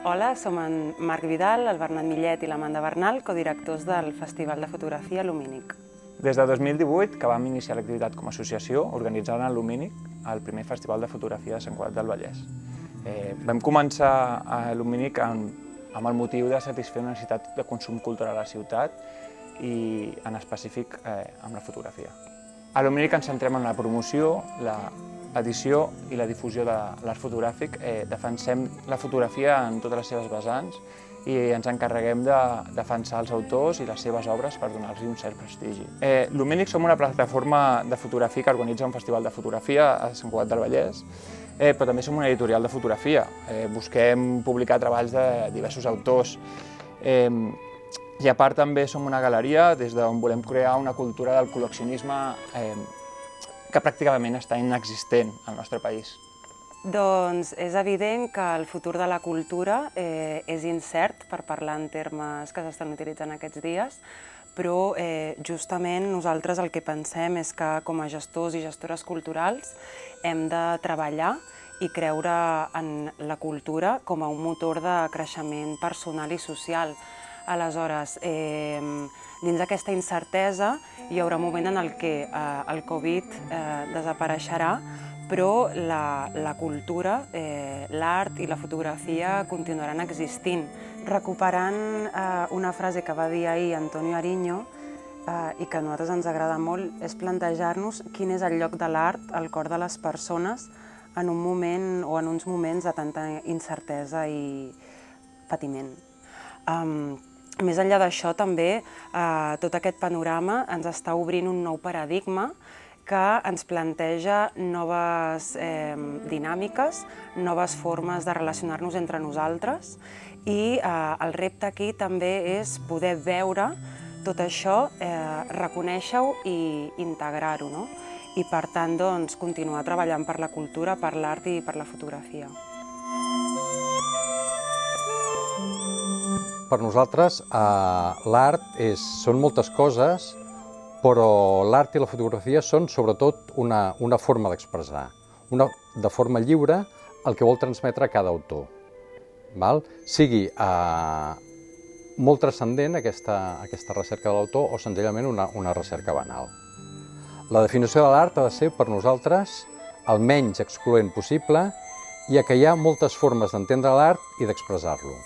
Hola, som en Marc Vidal, el Bernat Millet i l'Amanda Bernal, codirectors del Festival de Fotografia Lumínic. Des de 2018, que vam iniciar l'activitat com a associació, organitzant a Lumínic el primer Festival de Fotografia de Sant Cugat del Vallès. Vam començar a Lumínic amb el motiu de satisfer una necessitat de consum cultural a la ciutat i en específic amb la fotografia. A Lumínic ens centrem en la promoció, l'edició i la difusió de l'art fotogràfic. Defensem la fotografia en totes les seves vessants i ens encarreguem de defensar els autors i les seves obres per donar-los un cert prestigi. Lumínic som una plataforma de fotografia que organitza un festival de fotografia a Sant Cugat del Vallès, però també som una editorial de fotografia. Busquem publicar treballs de diversos autors. I a part també som una galeria des d'on volem crear una cultura del col·leccionisme que pràcticament està inexistent al nostre país. Doncs és evident que el futur de la cultura és incert, per parlar en termes que s'estan utilitzant aquests dies, però justament nosaltres el que pensem és que com a gestors i gestores culturals hem de treballar i creure en la cultura com a un motor de creixement personal i social. Aleshores, dins d'aquesta incertesa hi haurà un moment en el que el Covid desapareixerà, però la cultura, l'art i la fotografia continuaran existint. Recuperant una frase que va dir ahir Antonio Ariño i que a nosaltres ens agrada molt, és plantejar-nos quin és el lloc de l'art al cor de les persones en un moment o en uns moments de tanta incertesa i patiment. Més enllà d'això, també, tot aquest panorama ens està obrint un nou paradigma que ens planteja noves dinàmiques, noves formes de relacionar-nos entre nosaltres i el repte aquí també és poder veure tot això, reconèixer-ho i integrar-ho. i per tant doncs, continuar treballant per la cultura, per l'art i per la fotografia. Per nosaltres l'art són moltes coses, però l'art i la fotografia són sobretot una forma d'expressar, de forma lliure el que vol transmetre cada autor. Sigui molt transcendent aquesta recerca de l'autor o senzillament una recerca banal. La definició de l'art ha de ser per nosaltres el menys excloent possible, ja que hi ha moltes formes d'entendre l'art i d'expressar-lo.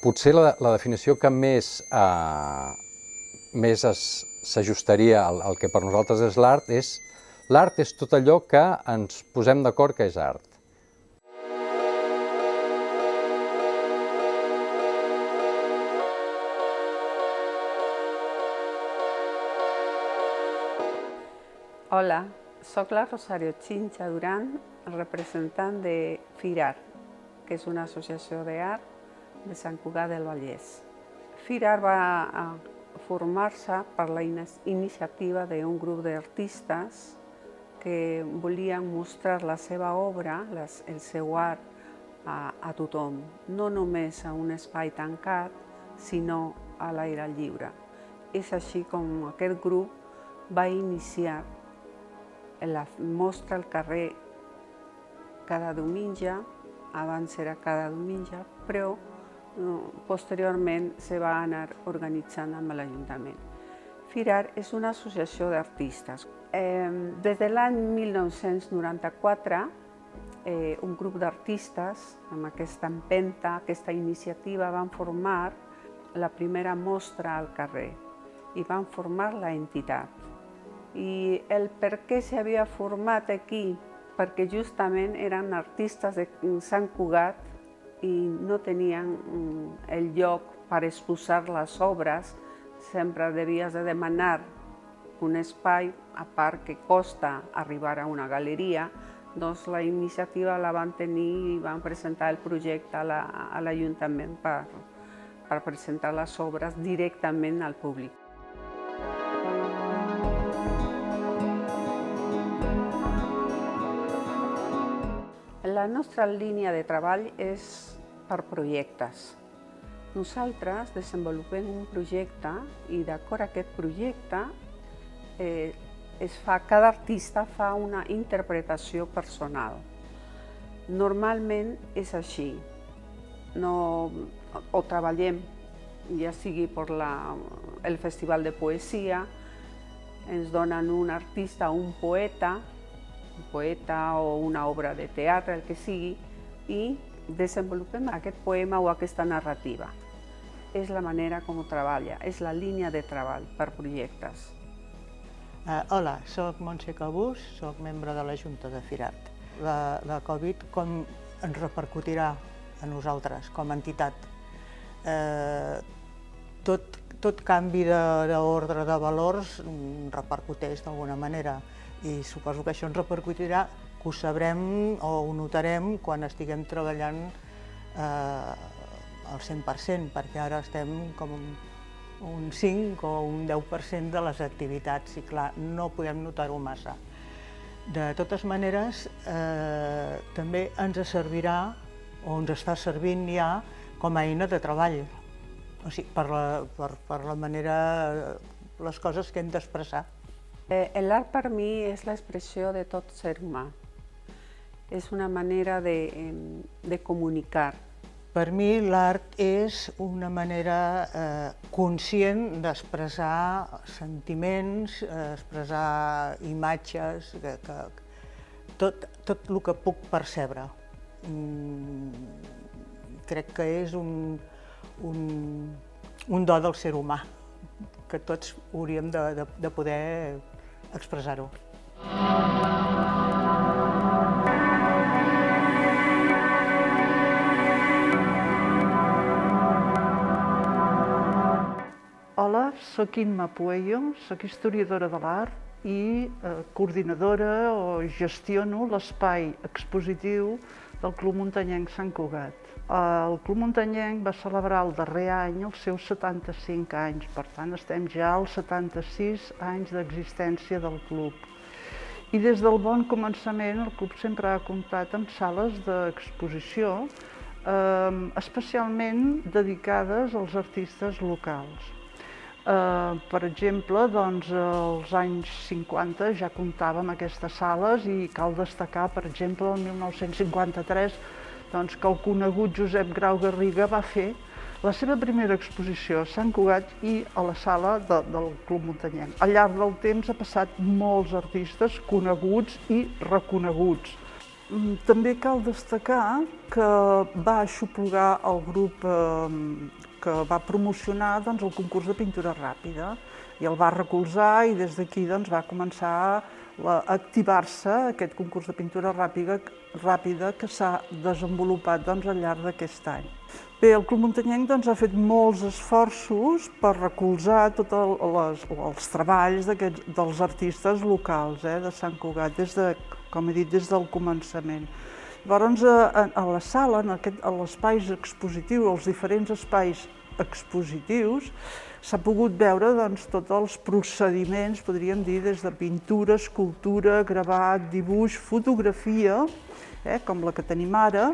Potser la definició que més s'ajustaria al que per nosaltres és l'art és tot allò que ens posem d'acord que és art. Hola, soc la Rosario Chincha Duran, representant de FIRAR, que és una associació d'art de Sant Cugat del Vallès. FIRAR va formar-se per la iniciativa d'un grup d'artistes que volien mostrar la seva obra, el seu art, a tothom, no només a un espai tancat, sinó a l'aire lliure. És així com aquest grup va iniciar la mostra al carrer cada diumenge, abans era cada diumenge, però posteriorment se va anar organitzant amb l'Ajuntament. FIRAR és una associació d'artistes. Des de l'any 1994, un grup d'artistes, amb aquesta empenta, aquesta iniciativa, van formar la primera mostra al carrer i van formar l'entitat. I el per què s'havia format aquí, perquè justament eren artistes de Sant Cugat i no tenien el lloc per exposar les obres, sempre havies de demanar un espai, a part que costa arribar a una galeria, doncs la iniciativa la van tenir i van presentar el projecte a l'Ajuntament per presentar les obres directament al públic. La nostra línia de treball és per projectes. Nosaltres desenvolupem un projecte i d'acord a aquest projecte cada artista fa una interpretació personal. Normalment és així. O treballem, ja sigui per el Festival de Poesia, ens donen un artista o un poeta o una obra de teatre, el que sigui, i desenvolupem aquest poema o aquesta narrativa. És la manera com ho treballa, és la línia de treball per projectes. Hola, soc Montse Cabús, soc membre de la Junta de FIRAR. La Covid com ens repercutirà a nosaltres com a entitat? Tot canvi d'ordre de valors repercuteix d'alguna manera i suposo que això ens repercutirà, que ho sabrem o ho notarem quan estiguem treballant al 100%, perquè ara estem com un 5 o un 10% de les activitats i clar, no podem notar-ho massa. De totes maneres, també ens servirà o ens està servint ja com a eina de treball, o sigui, per la manera, les coses que hem d'expressar. L'art per mi és l'expressió de tot ser humà. És una manera de comunicar. Per mi l'art és una manera conscient d'expressar sentiments, expressar imatges, tot el que puc percebre. Crec que és un do del ser humà, que tots hauríem de poder expressar-ho. Hola, soc Imma Pueyo, soc historiadora de l'art i coordinadora o gestiono l'espai expositiu del Club Muntanyenc Sant Cugat. El Club Muntanyenc va celebrar el darrer any els seus 75 anys, per tant estem ja als 76 anys d'existència del club. I des del bon començament el club sempre ha comptat amb sales d'exposició, especialment dedicades als artistes locals. Per exemple, als anys 50 ja comptava amb aquestes sales i cal destacar, per exemple, el 1953, que el conegut Josep Grau Garriga va fer la seva primera exposició a Sant Cugat i a la sala del Club Muntanyenc. Al llarg del temps ha passat molts artistes coneguts i reconeguts. També cal destacar que va aixoplugar el grup que va promocionar el concurs de pintura ràpida i el va recolzar i des d'aquí va començar a activar-se aquest concurs de pintura ràpida que s'ha desenvolupat al llarg d'aquest any. Bé, el Club Muntanyenc ha fet molts esforços per recolzar tots els treballs dels artistes locals de Sant Cugat, com he dit, des del començament. Llavors, a la sala, a l'espai expositiu, als diferents espais expositius, s'ha pogut veure tots els procediments, podríem dir, des de pintura, escultura, gravat, dibuix, fotografia, com la que tenim ara,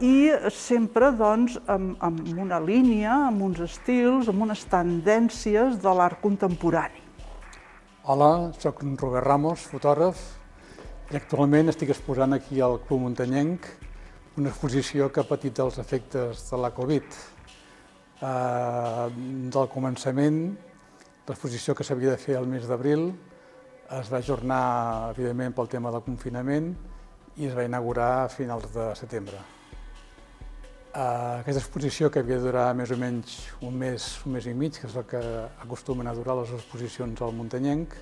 i sempre amb una línia, amb uns estils, amb unes tendències de l'art contemporani. Hola, soc en Robert Ramos, fotògraf, i actualment estic exposant aquí al Club Muntanyenc una exposició que ha patit els efectes de la Covid. Del començament, l'exposició que s'havia de fer el mes d'abril es va ajornar, evidentment, pel tema del confinament i es va inaugurar a finals de setembre. Aquesta exposició, que havia de durar més o menys un mes i mig, que és el que acostumen a durar les exposicions al Muntanyenc,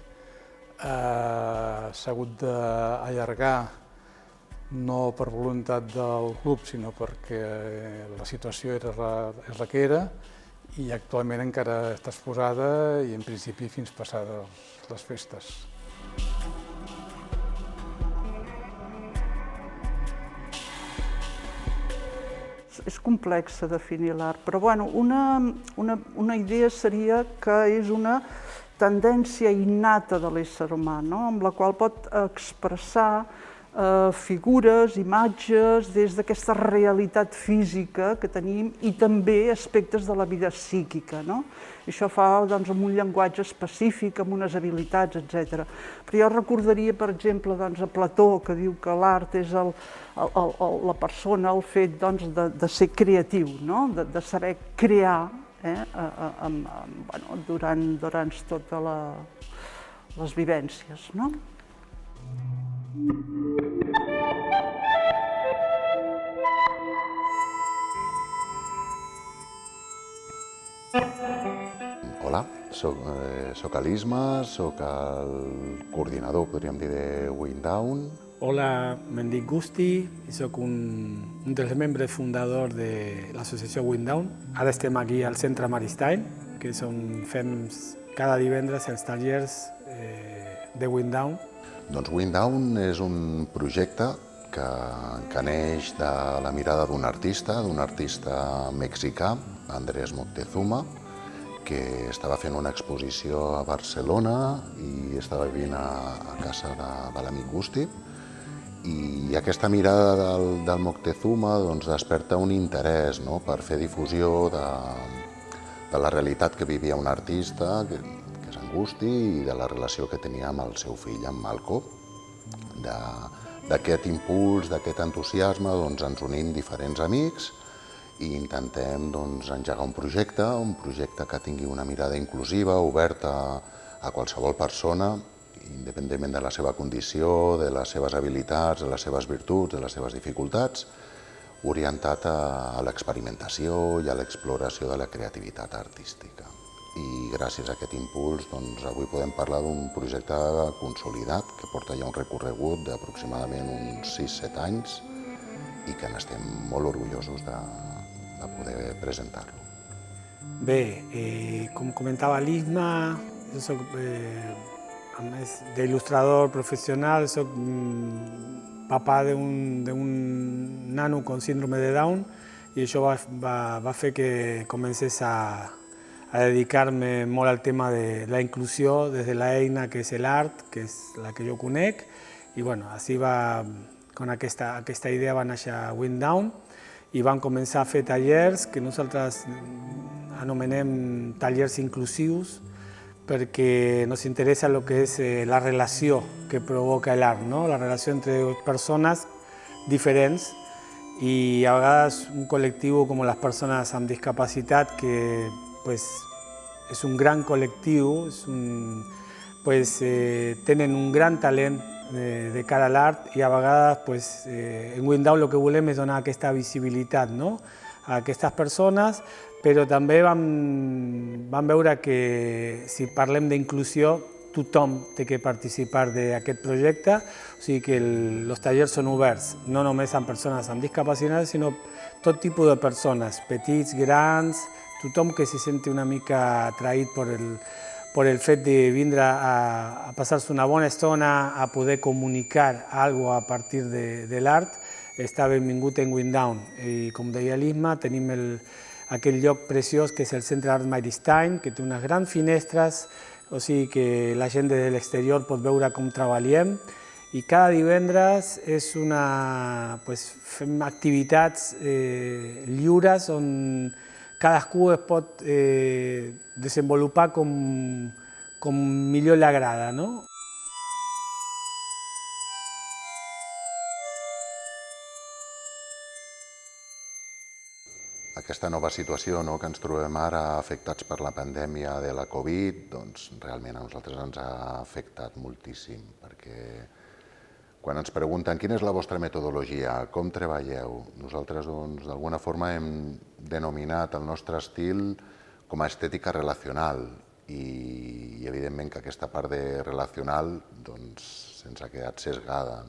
s'ha hagut d'allargar no per voluntat del club, sinó perquè la situació és la que era i actualment encara està exposada i en principi fins passades les festes. És complex definir l'art, però una idea seria que és una tendència innata de l'ésser humà, amb la qual pot expressar figures, imatges, des d'aquesta realitat física que tenim i també aspectes de la vida psíquica. Això fa amb un llenguatge específic, amb unes habilitats, etc. Però jo recordaria, per exemple, a Plató, que diu que l'art és la persona, el fet de ser creatiu, de saber crear durant totes les vivències. Hola, soc l'Isma, soc el coordinador, podríem dir, de Windown. Hola, me'n dic Gusti i soc un dels membres fundadors de l'associació Windown. Ara estem aquí al Centre Maristany, que fem cada divendres els tallers de Windown. Doncs Windown és un projecte que neix de la mirada d'un artista mexicà, Andrés Moctezuma, que estava fent una exposició a Barcelona i estava vivint a casa de l'amic Gusti. I aquesta mirada del Moctezuma desperta un interès per fer difusió de la realitat que vivia un artista, que és en Gusti, i de la relació que tenia amb el seu fill, en Malco. D'aquest impuls, d'aquest entusiasme, ens unim diferents amics i intentem engegar un projecte que tingui una mirada inclusiva, oberta a qualsevol persona, independentment de la seva condició, de les seves habilitats, de les seves virtuts, de les seves dificultats, orientat a l'experimentació i a l'exploració de la creativitat artística. I gràcies a aquest impuls, avui podem parlar d'un projecte consolidat que porta ja un recorregut d'aproximadament uns 6-7 anys i que n'estem molt orgullosos de poder presentar-lo. Bé, com comentava l'Isma, jo soc, a més d'il·lustrador professional, soc papà d'un nano con síndrome de Down i això va fer que comencés a dedicar-me molt al tema de la inclusió des de l'eina que és l'art, que és la que jo conec, i bueno, així con aquesta idea va néixer Wind Down i vam començar a fer tallers que nosaltres anomenem tallers inclusius perquè nos interessa el que és la relació que provoca l'art, no? La relació entre persones diferents i a vegades un col·lectiu com les persones amb discapacitat que pues, és un gran col·lectiu, pues, tenen un gran talent de cara a l'art i a vegades pues, en Wind Down el que volem és donar aquesta visibilitat, no? A aquestes persones, però també vam veure que si parlem d'inclusió tothom té que participar d'aquest projecte, o sigui que els tallers són oberts, no només amb persones amb discapacitat, sinó tot tipus de persones, petits, grans, tothom que se senti una mica atraït per el fet de vindre a passar-se una bona estona, a poder comunicar alguna cosa a partir de l'art, està benvingut en Wind Down. I com deia l'Isma, tenim aquell lloc preciós que és el Centre Art Maristany, que té unes grans finestres, o sigui que la gent de l'exterior pot veure com treballem. I cada divendres fem activitats lliures on cadascú es pot desenvolupar com millor li agrada, no? Aquesta nova situació que ens trobem ara afectats per la pandèmia de la Covid, doncs realment a nosaltres ens ha afectat moltíssim, perquè quan ens pregunten quina és la vostra metodologia, com treballeu, nosaltres d'alguna forma hem denominat el nostre estil com a estètica relacional i evidentment que aquesta part de relacional se'ns ha quedat sesgada.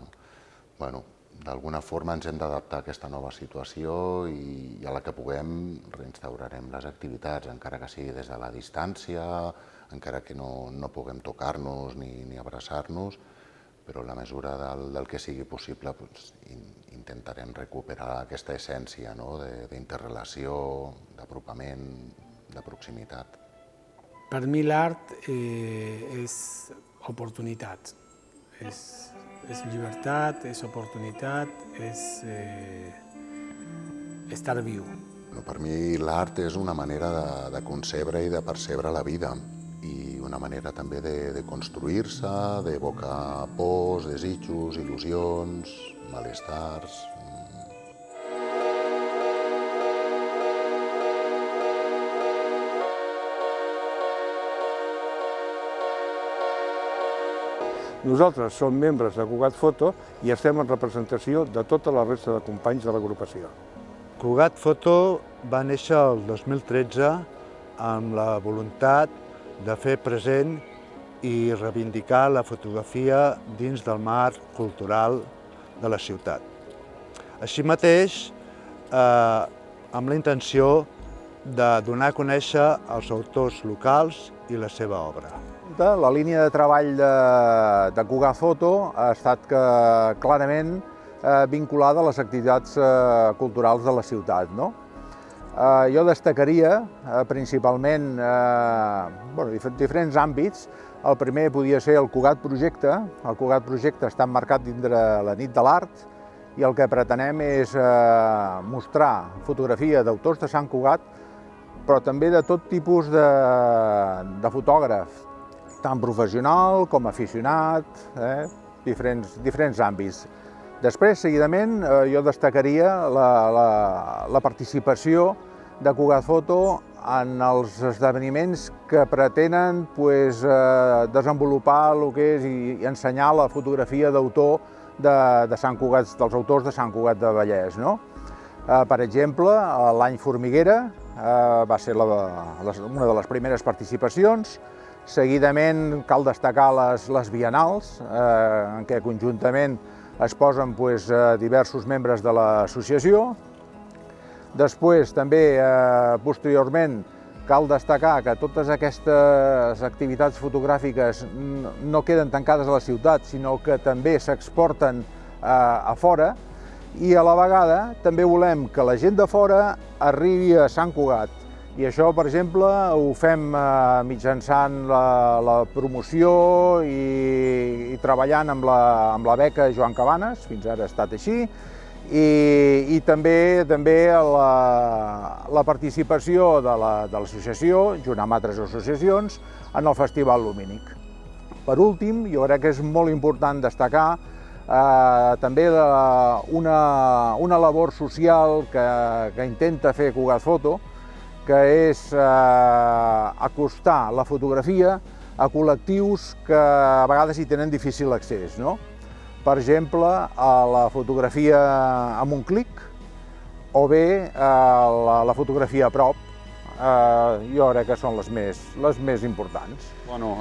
D'alguna forma ens hem d'adaptar a aquesta nova situació i a la que puguem reinstaurarem les activitats, encara que sigui des de la distància, encara que no puguem tocar-nos ni abraçar-nos, però en la mesura del que sigui possible intentarem recuperar aquesta essència d'interrelació, d'apropament, de proximitat. Per mi l'art és oportunitat, és llibertat, és oportunitat, és estar viu. Per mi l'art és una manera de concebre i de percebre la vida i una manera també de construir-se, d'evocar pors, desitjos, il·lusions, malestars. Nosaltres som membres de Cugat Foto i estem en representació de tota la resta de companys de l'agrupació. Cugat Foto va néixer el 2013 amb la voluntat de fer present i reivindicar la fotografia dins del marc cultural de la ciutat. Així mateix, amb la intenció de donar a conèixer els autors locals i la seva obra. La línia de treball de Cugat Foto ha estat clarament vinculada a les activitats culturals de la ciutat. Jo destacaria principalment diferents àmbits. El primer podia ser el Cugat Projecte. El Cugat Projecte està emmarcat dintre la nit de l'art i el que pretenem és mostrar fotografia d'autors de Sant Cugat, però també de tot tipus de fotògraf, tant professional com aficionat, diferents àmbits. Després, seguidament, jo destacaria la participació de Cugat Foto en els esdeveniments que pretenen desenvolupar el que és i ensenyar la fotografia d'autor dels autors de Sant Cugat del Vallès. Per exemple, l'any Formiguera va ser una de les primeres participacions. Seguidament cal destacar les biennals, en què conjuntament es posen diversos membres de l'associació. Després, també, posteriorment, cal destacar que totes aquestes activitats fotogràfiques no queden tancades a la ciutat, sinó que també s'exporten a fora, i a la vegada també volem que la gent de fora arribi a Sant Cugat. I això, per exemple, ho fem mitjançant la promoció i treballant amb la beca Joan Cabanes, fins ara ha estat així, i també la participació de l'associació, junt amb altres associacions, en el Festival Lumínic. Per últim, jo crec que és molt important destacar també una labor social que intenta fer Cugat Foto, que és acostar la fotografia a col·lectius que a vegades hi tenen difícil accés, no? Per exemple, a la fotografia amb un clic o bé la fotografia a prop. Jo crec que són les més importants.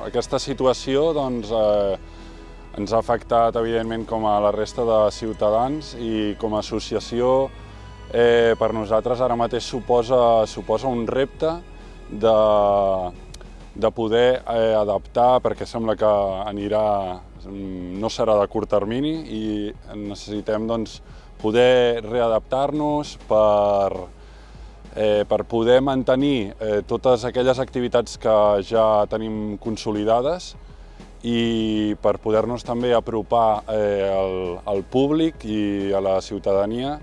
Aquesta situació ens ha afectat, evidentment, com a la resta de ciutadans i com a associació per nosaltres ara mateix suposa un repte de poder adaptar, perquè sembla que no serà de curt termini i necessitem poder readaptar-nos per poder mantenir totes aquelles activitats que ja tenim consolidades i per poder-nos també apropar al públic i a la ciutadania,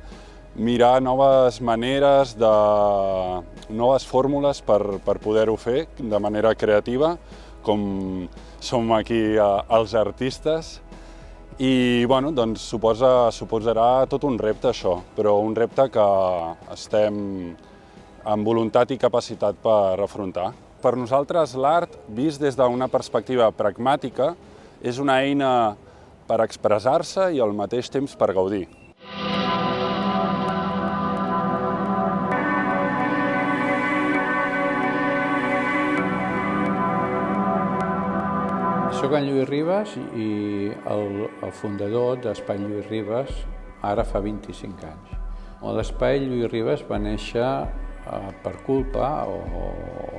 mirar noves maneres, noves fórmules per poder-ho fer de manera creativa, com som aquí els artistes. I suposarà tot un repte això, però un repte que estem amb voluntat i capacitat per afrontar. Per nosaltres l'art, vist des d'una perspectiva pragmàtica, és una eina per expressar-se i al mateix temps per gaudir. Soc en Lluís Ribas i el fundador d'Espai Lluís Ribas ara fa 25 anys. L'Espai Lluís Ribas va néixer per culpa, o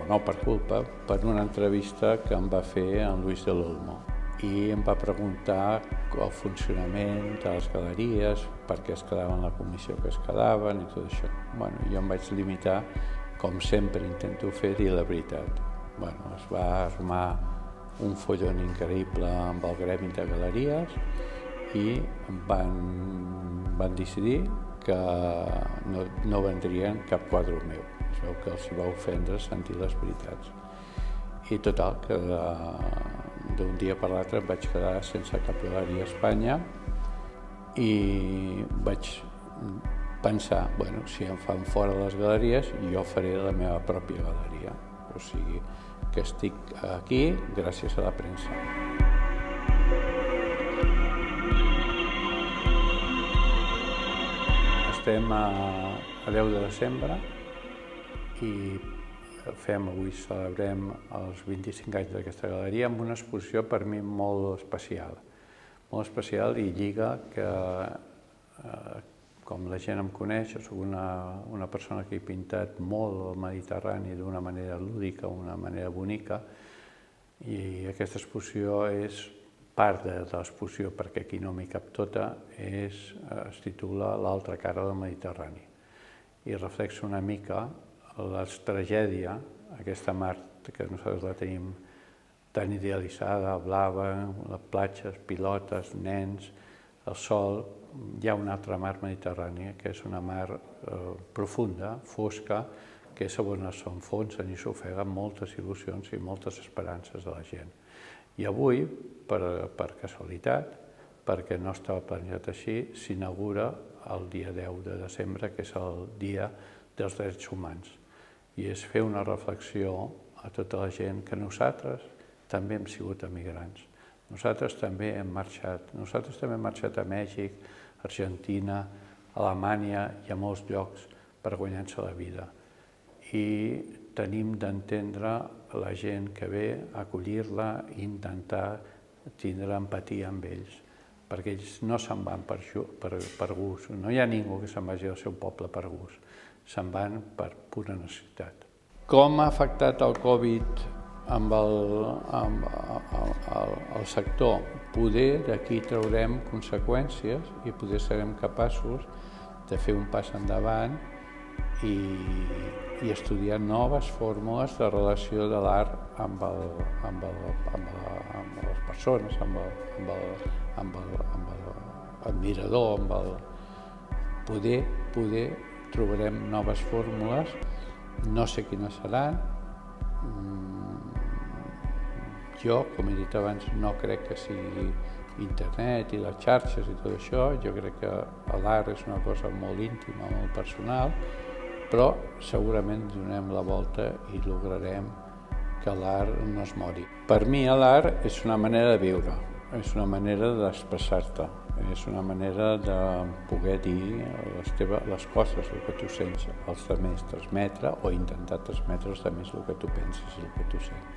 no per culpa, per una entrevista que em va fer en Luis de l'Olmo. I em va preguntar el funcionament de les galeries, per què es quedaven la comissió que es quedaven i tot això. Jo em vaig limitar, com sempre intento fer, dir la veritat. Es va armar un follon increïble amb el gremi de galeries i van decidir que no vendrien cap quadre meu. Es veu que els va ofendre sentir les veritats. I total, que d'un dia per l'altre em vaig quedar sense cap galeria a Espanya i vaig pensar, si em fan fora les galeries, jo faré la meva pròpia galeria. O sigui, que estic aquí gràcies a la premsa. Estem a 10 de desembre i avui celebrem els 25 anys d'aquesta galeria amb una exposició per mi molt especial. Molt especial i lliga que, com la gent em coneix, jo soc una persona que he pintat molt el Mediterrani d'una manera lúdica, d'una manera bonica, i aquesta exposició és part de l'exposició, perquè aquí no m'hi cap tota, es titula L'altra cara del Mediterrani. I reflexa una mica la tragèdia, aquesta mar que nosaltres la tenim tan idealitzada, blava, les platges, pilotes, nens, el sol. Hi ha una altra mar mediterrània, que és una mar profunda, fosca, que és on s'enfonsen i s'ofeguen moltes il·lusions i moltes esperances de la gent. I avui, per casualitat, perquè no estava planeat així, s'inaugura el dia 10 de desembre, que és el Dia dels Drets Humans. I és fer una reflexió a tota la gent que nosaltres també hem sigut emigrants. Nosaltres també hem marxat a Mèxic, Argentina, Alemanya i a molts llocs per guanyar-se la vida. I tenim d'entendre la gent que ve, acollir-la i intentar tindre empatia amb ells, perquè ells no se'n van per gust. No hi ha ningú que se'n vagi al seu poble per gust, se'n van per pura necessitat. Com ha afectat el Covid amb el sector. Poder d'aquí traurem conseqüències i poder serem capaços de fer un pas endavant i estudiar noves fórmules de relació de l'art amb les persones, amb l'admirador, amb el... Poder trobarem noves fórmules, no sé quines seran. Jo, com he dit abans, no crec que sigui internet i les xarxes i tot això. Jo crec que l'art és una cosa molt íntima, molt personal, però segurament donem la volta i lograrem que l'art no es mori. Per mi l'art és una manera de viure, és una manera d'expressar-te, és una manera de poder dir les coses, el que tu sents, als altres transmetre o intentar transmetre als altres el que tu penses i el que tu sents.